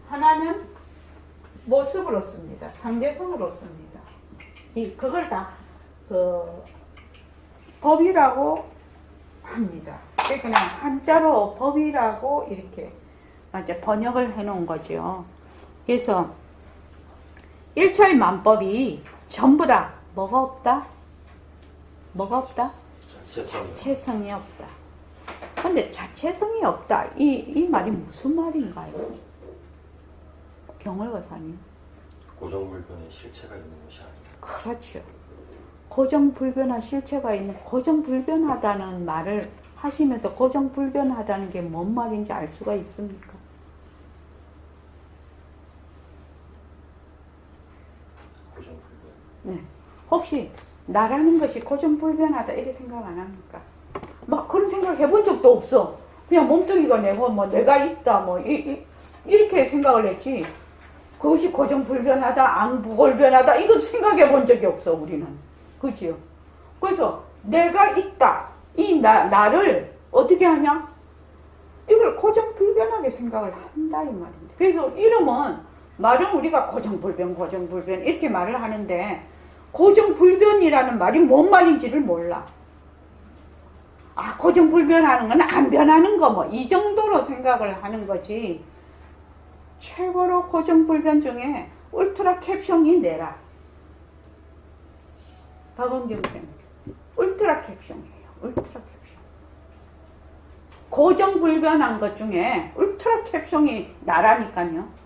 하나는 모습으로 씁니다. 상대성으로 씁니다. 그걸 다 법이라고 합니다. 그냥 한자로 법이라고 이렇게 이제 번역을 해놓은 거죠. 그래서 일체의 만법이 전부 다 뭐가 없다? 뭐가 없다? 자체성이 자체성이 없다. 근데 자체성이 없다. 이 말이 무슨 말인가요? 경월거사님. 고정불변의 실체가 있는 것이 아니다. 그렇죠. 고정불변한 실체가 있는, 고정불변하다는 말을 하시면서 고정불변하다는 게 뭔 말인지 알 수가 있습니까? 고정불변. 네. 혹시 나라는 것이 고정불변하다 이렇게 생각 안 합니까? 막 그런 생각 해본 적도 없어. 그냥 몸뚱이가 내고 뭐 내가 있다 뭐 이렇게 생각을 했지. 그것이 고정불변하다, 앙부골변하다 이거 생각해 본 적이 없어 우리는. 그지요? 그래서 내가 있다. 이 나를 어떻게 하냐? 이걸 고정불변하게 생각을 한다 이 말입니다. 그래서 이름은 말은 우리가 고정불변 이렇게 말을 하는데 고정불변이라는 말이 뭔 말인지를 몰라. 아, 고정불변하는 건 안 변하는 거 뭐 이 정도로 생각을 하는 거지. 최고로 고정불변 중에 울트라 캡숑이 내라. 박원경 쌤. 울트라 캡숑이에요. 울트라 캡숑. 고정불변한 것 중에 울트라 캡숑이 나라니까요.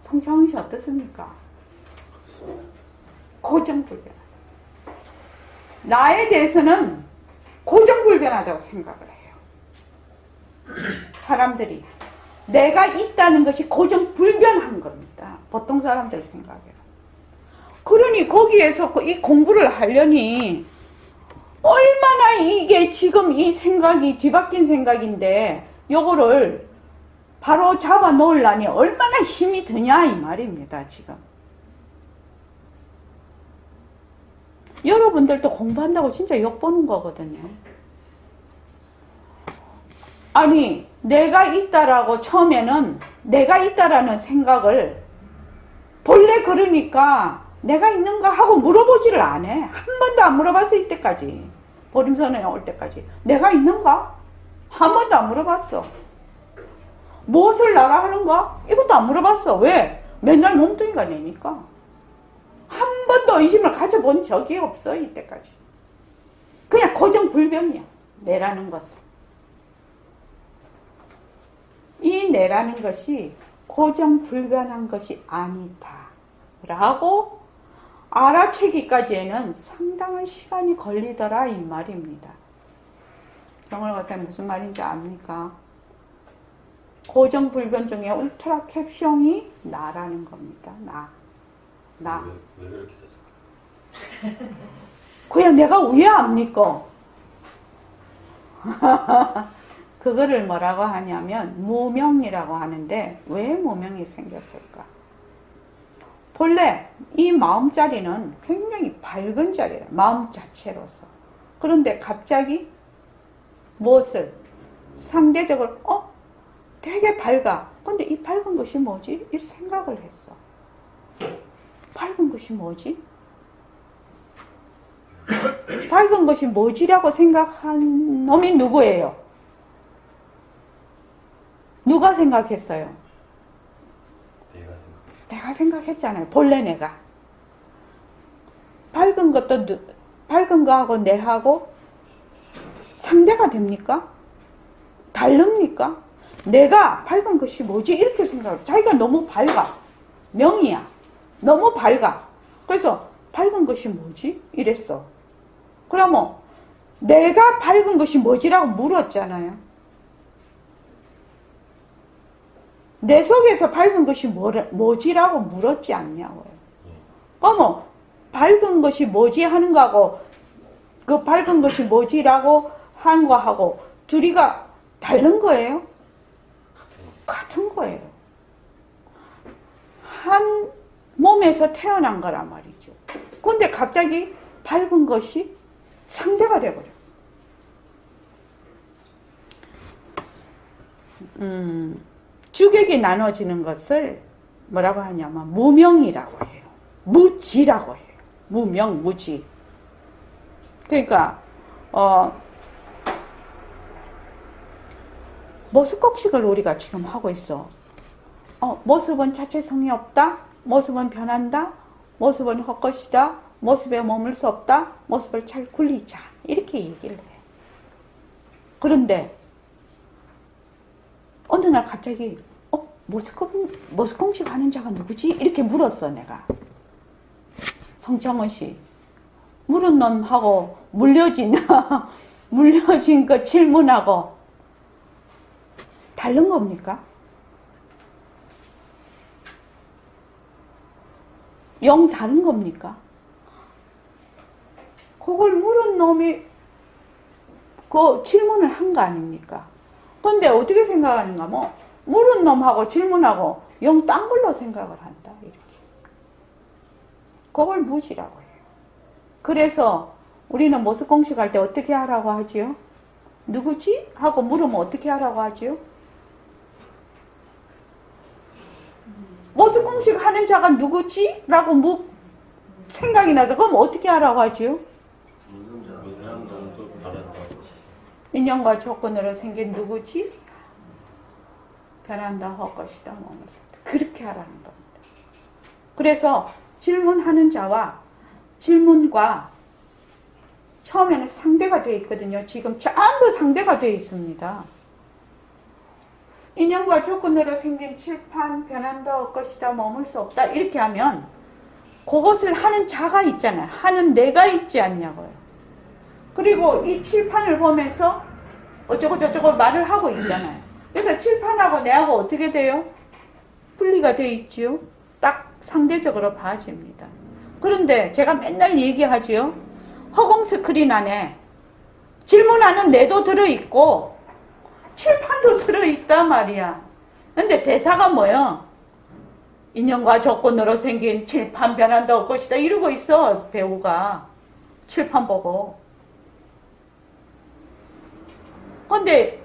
성창훈 씨 어떻습니까? 고정불변. 나에 대해서는 고정불변하다고 생각을 해요. 사람들이 내가 있다는 것이 고정불변한 겁니다. 보통 사람들 생각해요. 그러니 거기에서 이 공부를 하려니 얼마나 이게 지금 이 생각이 뒤바뀐 생각인데 요거를 바로 잡아 놓으려니 얼마나 힘이 드냐 이 말입니다. 지금 여러분들도 공부한다고 진짜 욕보는 거거든요. 아니 내가 있다라고 처음에는 내가 있다라는 생각을 본래 그러니까 내가 있는가 하고 물어보지를 안 해. 한 번도 안 물어봤어 이때까지. 보림선에 올 때까지. 내가 있는가? 한 번도 안 물어봤어. 무엇을 나라 하는가? 이것도 안 물어봤어. 왜? 맨날 몸뚱이가 내니까. 한 번도 의심을 가져본 적이 없어 이때까지. 그냥 고정불변이야. 내라는 것은. 이 내라는 것이 고정불변한 것이 아니다 라고 알아채기까지에는 상당한 시간이 걸리더라 이 말입니다. 경월거사님 무슨 말인지 압니까? 고정불변 중에 울트라 캡숑이 나라는 겁니다. 나. 왜 그렇게 됐을까? 그냥 내가 왜 압니까? 그거를 뭐라고 하냐면 무명이라고 하는데 왜 무명이 생겼을까? 본래 이 마음자리는 굉장히 밝은 자리예요. 마음 자체로서. 그런데 갑자기 무엇을? 상대적으로 되게 밝아. 근데 이 밝은 것이 뭐지? 이렇게 생각을 했어. 밝은 것이 뭐지? 밝은 것이 뭐지라고 생각한 놈이 누구예요? 누가 생각했어요? 내가 생각했잖아요. 본래 내가. 밝은 거하고 내하고 상대가 됩니까? 다릅니까? 내가 밝은 것이 뭐지? 이렇게 생각을. 자기가 너무 밝아. 명이야. 너무 밝아. 그래서 밝은 것이 뭐지? 이랬어. 그러면 내가 밝은 것이 뭐지라고 물었잖아요. 내 속에서 밝은 것이 뭐지라고 물었지 않냐고요. 그러면 밝은 것이 뭐지 하는 거하고 그 밝은 것이 뭐지라고 한 거하고 둘이가 다른 거예요? 같은 거예요. 한 몸에서 태어난 거란 말이죠. 근데 갑자기 밝은 것이 상대가 돼버려. 주객이 나눠지는 것을 뭐라고 하냐면 무명이라고 해요. 무지라고 해요. 무명, 무지. 그러니까 모습곡식을 우리가 지금 하고 있어. 모습은 자체성이 없다? 모습은 변한다. 모습은 헛것이다. 모습에 머물 수 없다. 모습을 잘 굴리자. 이렇게 얘기를 해. 그런데 어느 날 갑자기 모스콩식 하는 자가 누구지? 이렇게 물었어 내가. 성창원 씨. 물은 놈하고 물려진 그 질문하고 다른 겁니까? 영 다른 겁니까? 그걸 물은 놈이 그 질문을 한 거 아닙니까? 근데 어떻게 생각하는가? 물은 놈하고 질문하고 영 딴 걸로 생각을 한다. 이렇게. 그걸 무시라고 해요. 그래서 우리는 모습공식 할 때 어떻게 하라고 하지요? 누구지? 하고 물으면 어떻게 하라고 하지요? 모습공식 하는 자가 누구지? 라고 생각이 나서 그럼 어떻게 하라고 하지요? 있는 자, 인연도 변한다고. 인연과 조건으로 생긴 누구지? 변한다 헛것이다 머물렀다. 그렇게 하라는 겁니다. 그래서 질문하는 자와 질문과 처음에는 상대가 되어 있거든요. 지금 전부 상대가 되어 있습니다. 인연과 조건으로 생긴 칠판, 변한다 헛것이다 머물 수 없다 이렇게 하면 그것을 하는 자가 있잖아요. 하는 내가 있지 않냐고요. 그리고 이 칠판을 보면서 어쩌고 저쩌고 말을 하고 있잖아요. 그래서 칠판하고 내하고 어떻게 돼요? 분리가 되어 있지요. 딱 상대적으로 봐집니다. 그런데 제가 맨날 얘기하지요. 허공 스크린 안에 질문하는 내도 들어있고 칠판도 들어있단 말이야. 근데 대사가 뭐야? 인연과 조건으로 생긴 칠판 변한다 올 것이다 이러고 있어 배우가. 칠판 보고. 근데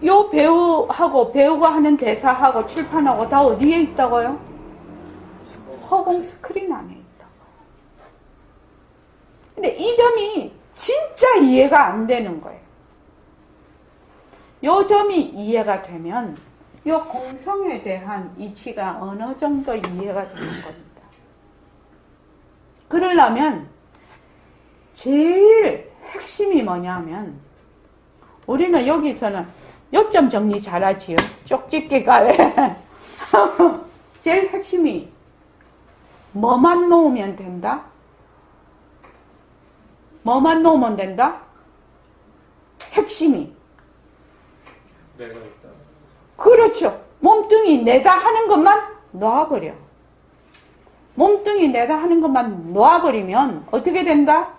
요 배우하고 배우가 하는 대사하고 칠판하고 다 어디에 있다고요? 허공 스크린 안에 있다고. 근데 이 점이 진짜 이해가 안 되는 거예요. 요 점이 이해가 되면 요 공성에 대한 이치가 어느 정도 이해가 되는 겁니다. 그러려면 제일 핵심이 뭐냐면 우리는 여기서는 요점 정리 잘하지요. 쪽집게가 왜 제일 핵심이 뭐만 놓으면 된다? 뭐만 놓으면 된다? 핵심이 내가 있다. 그렇죠. 몸뚱이 내다 하는 것만 놔버려. 몸뚱이 내다 하는 것만 놔버리면 어떻게 된다?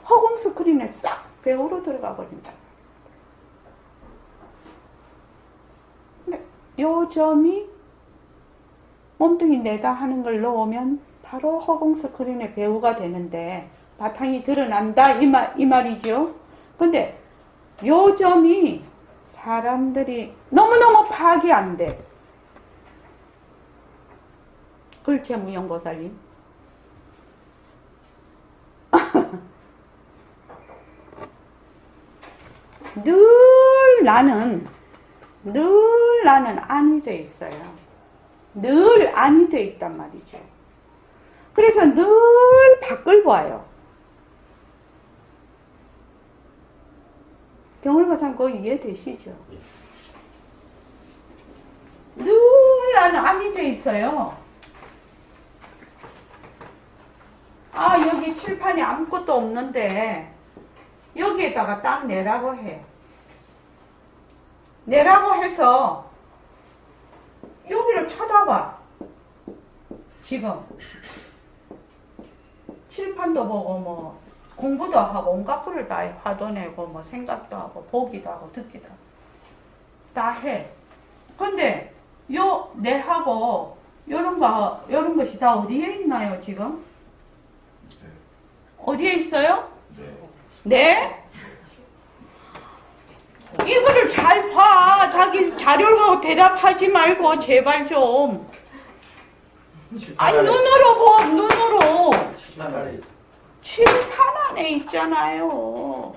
허공 스크린에 싹 배우로 들어가 버린다. 요 점이 몸뚱이 내다 하는 걸 넣으면 바로 허공 스크린의 배우가 되는데 바탕이 드러난다 이 말이죠. 근데 요 점이 사람들이 너무너무 파악이 안 돼. 그렇지 무용보살님? 늘 나는 안이 돼 있어요. 늘 안이 돼 있단 말이죠. 그래서 늘 밖을 봐요. 경울보살 그거 이해되시죠? 늘 나는 안이 돼 있어요. 아 여기 칠판이 아무것도 없는데 여기에다가 딱 내라고 해. 내라고 해서 여기를 쳐다봐. 지금 칠판도 보고 뭐 공부도 하고 온갖 거를 다 해. 화도 내고 뭐 생각도 하고 보기도 하고 듣기도 하고 다 해. 근데 요 내하고 요런 것이 다 어디에 있나요 지금? 어디에 있어요? 네? 이거를 잘 봐. 자기 자료를 갖고 대답하지 말고 제발 좀. 아니 눈으로 봐. 눈으로. 칠판 안에 있잖아요.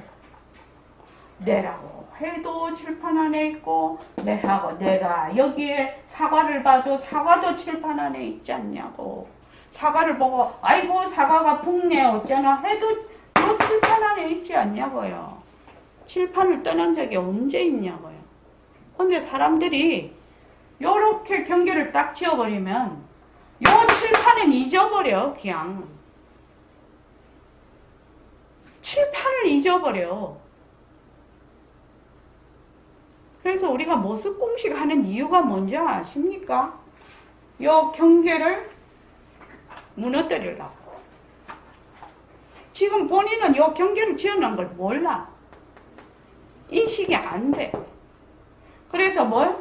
내라고 회도 칠판 안에 있고 내가 여기에 사과를 봐도 사과도 칠판 안에 있지 않냐고. 사과를 보고 아이고 사과가 붓네 어쩌나 해도 저 칠판 안에 있지 않냐고요. 칠판을 떠난 적이 언제 있냐고요. 근데 사람들이 요렇게 경계를 딱 지어버리면 요 칠판은 잊어버려. 그냥 칠판을 잊어버려. 그래서 우리가 모습 공식하는 이유가 뭔지 아십니까? 요 경계를 무너뜨리려고. 지금 본인은 요 경계를 지어놓은 걸 몰라. 인식이 안 돼. 그래서 뭘?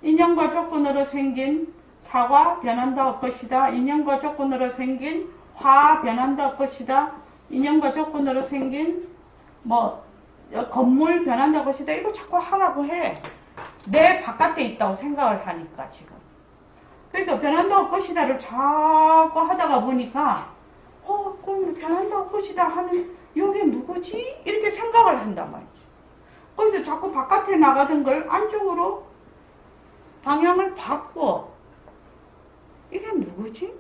인연과 조건으로 생긴 사과 변한다 것이다. 인연과 조건으로 생긴 화 변한다 것이다. 인연과 조건으로 생긴 건물 변한다 것이다. 이거 자꾸 하라고 해. 내 바깥에 있다고 생각을 하니까 지금. 그래서 변한다고 것이다를 자꾸 하다가 보니까 그럼 변한다고 것이다 하는 이게 누구지? 이렇게 생각을 한단 말이지. 그래서 자꾸 바깥에 나가던 걸 안쪽으로 방향을 바꿔. 이게 누구지?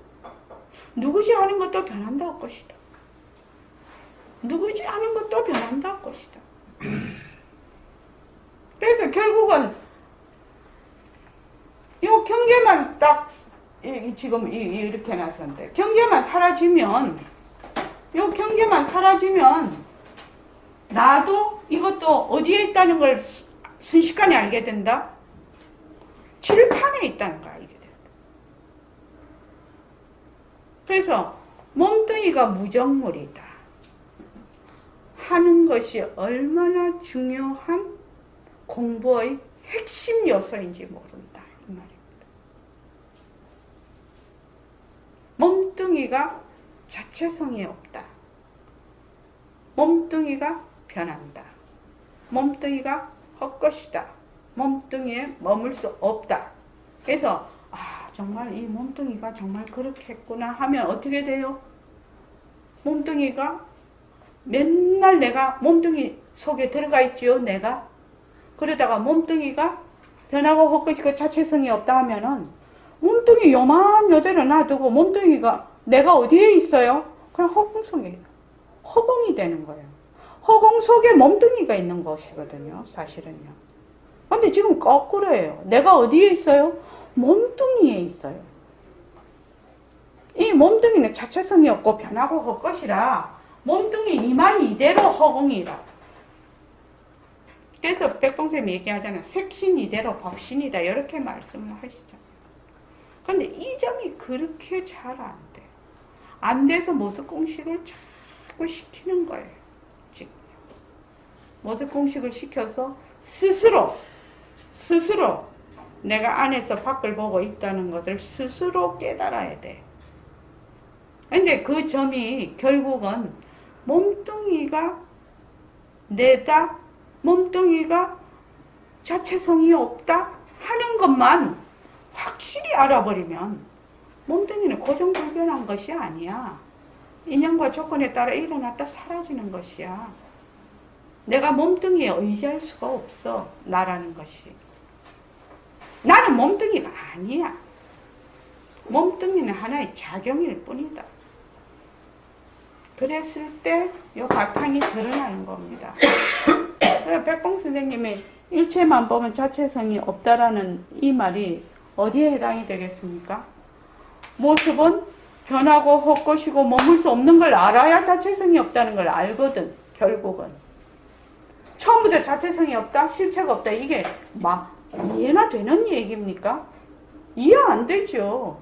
누구지 하는 것도 변한다고 것이다. 누구지 하는 것도 변한다고 것이다. 그래서 결국은 이 경계만 딱 지금 이렇게 해놨었는데 경계만 사라지면 이 경계만 사라지면 나도 이것도 어디에 있다는 걸 순식간에 알게 된다. 칠판에 있다는 걸 알게 된다. 그래서 몸뚱이가 무정물이다 하는 것이 얼마나 중요한 공부의 핵심 요소인지 모른다 이 말입니다. 몸뚱이가 자체성이 없다. 몸뚱이가 변한다. 몸뚱이가 헛것이다. 몸뚱이에 머물 수 없다. 그래서 정말 이 몸뚱이가 정말 그렇게 했구나 하면 어떻게 돼요? 몸뚱이가 맨날 내가 몸뚱이 속에 들어가 있지요. 내가 그러다가 몸뚱이가 변하고 헛것이고 자체성이 없다 하면은 몸뚱이 요만 요대로 놔두고 몸뚱이가 내가 어디에 있어요? 그냥 허공 속에 허공이 되는 거예요. 허공 속에 몸뚱이가 있는 것이거든요. 사실은요. 근데 지금 거꾸로예요. 내가 어디에 있어요? 몸뚱이에 있어요. 이 몸뚱이는 자체성이 없고 변하고 헛것이라 몸뚱이 이만 이대로 허공이라. 그래서 백봉쌤이 얘기하잖아요. 색신 이대로 법신이다. 이렇게 말씀을 하시죠. 근데 이 점이 그렇게 잘 안 돼. 안 돼서 모습 공식을 자꾸 시키는 거예요. 지금 모습 공식을 시켜서 스스로 내가 안에서 밖을 보고 있다는 것을 스스로 깨달아야 돼. 근데 그 점이 결국은 몸뚱이가 내다, 몸뚱이가 자체성이 없다 하는 것만 확실히 알아버리면 몸뚱이는 고정불변한 것이 아니야. 인연과 조건에 따라 일어났다 사라지는 것이야. 내가 몸뚱이에 의지할 수가 없어. 나라는 것이. 나는 몸뚱이가 아니야. 몸뚱이는 하나의 작용일 뿐이다. 그랬을 때 이 바탕이 드러나는 겁니다. 백봉 선생님이 일체만 보면 자체성이 없다라는 이 말이 어디에 해당이 되겠습니까? 모습은 변하고 헛것이고 머물 수 없는 걸 알아야 자체성이 없다는 걸 알거든. 결국은 처음부터 자체성이 없다, 실체가 없다, 이게 이해나 되는 얘기입니까? 이해 안 되죠.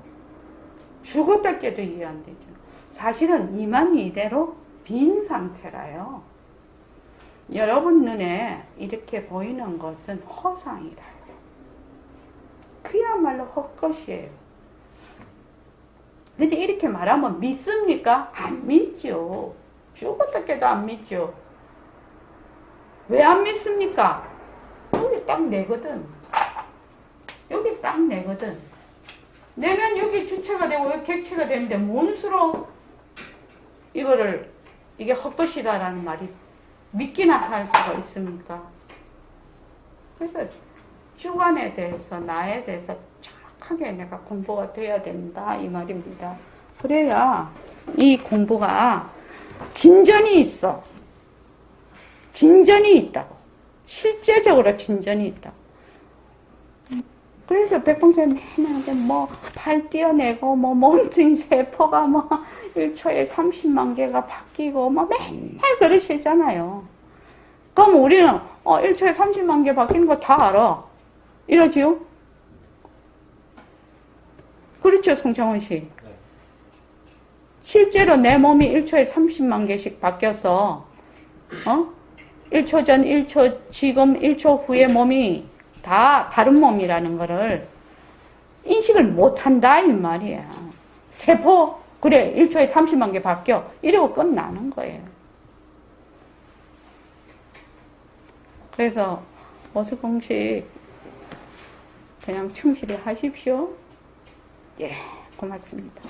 죽었다 깨도 이해 안 되죠. 사실은 이만 이대로 빈 상태라요. 여러분 눈에 이렇게 보이는 것은 허상이라요. 그야말로 헛것이에요. 근데 이렇게 말하면 믿습니까? 안 믿죠. 죽었다 깨도 안 믿죠. 왜 안 믿습니까? 여기 딱 내거든. 여기 딱 내거든. 내면 여기 주체가 되고 여기 객체가 되는데 뭔 수로 이게 헛것이다라는 말이 믿기나 할 수가 있습니까? 그래서 주관에 대해서, 나에 대해서 정확하게 내가 공부가 돼야 된다, 이 말입니다. 그래야 이 공부가 진전이 있어. 진전이 있다고. 실제적으로 진전이 있다고. 그래서 백봉쌤 맨날 뭐 팔 띄어내고 뭐 몸뚱이 세포가 뭐 1초에 30만 개가 바뀌고 뭐 맨날 그러시잖아요. 그럼 우리는 1초에 30만 개 바뀌는 거 다 알아. 이러지요? 그렇죠, 송창원 씨. 실제로 내 몸이 1초에 30만 개씩 바뀌어서 1초 전, 1초 지금, 1초 후의 몸이 다 다른 몸이라는 거를 인식을 못한다 이 말이야. 세포 그래 1초에 30만 개 바뀌어 이러고 끝나는 거예요. 그래서 어수 공식 그냥 충실히 하십시오. 예, 고맙습니다.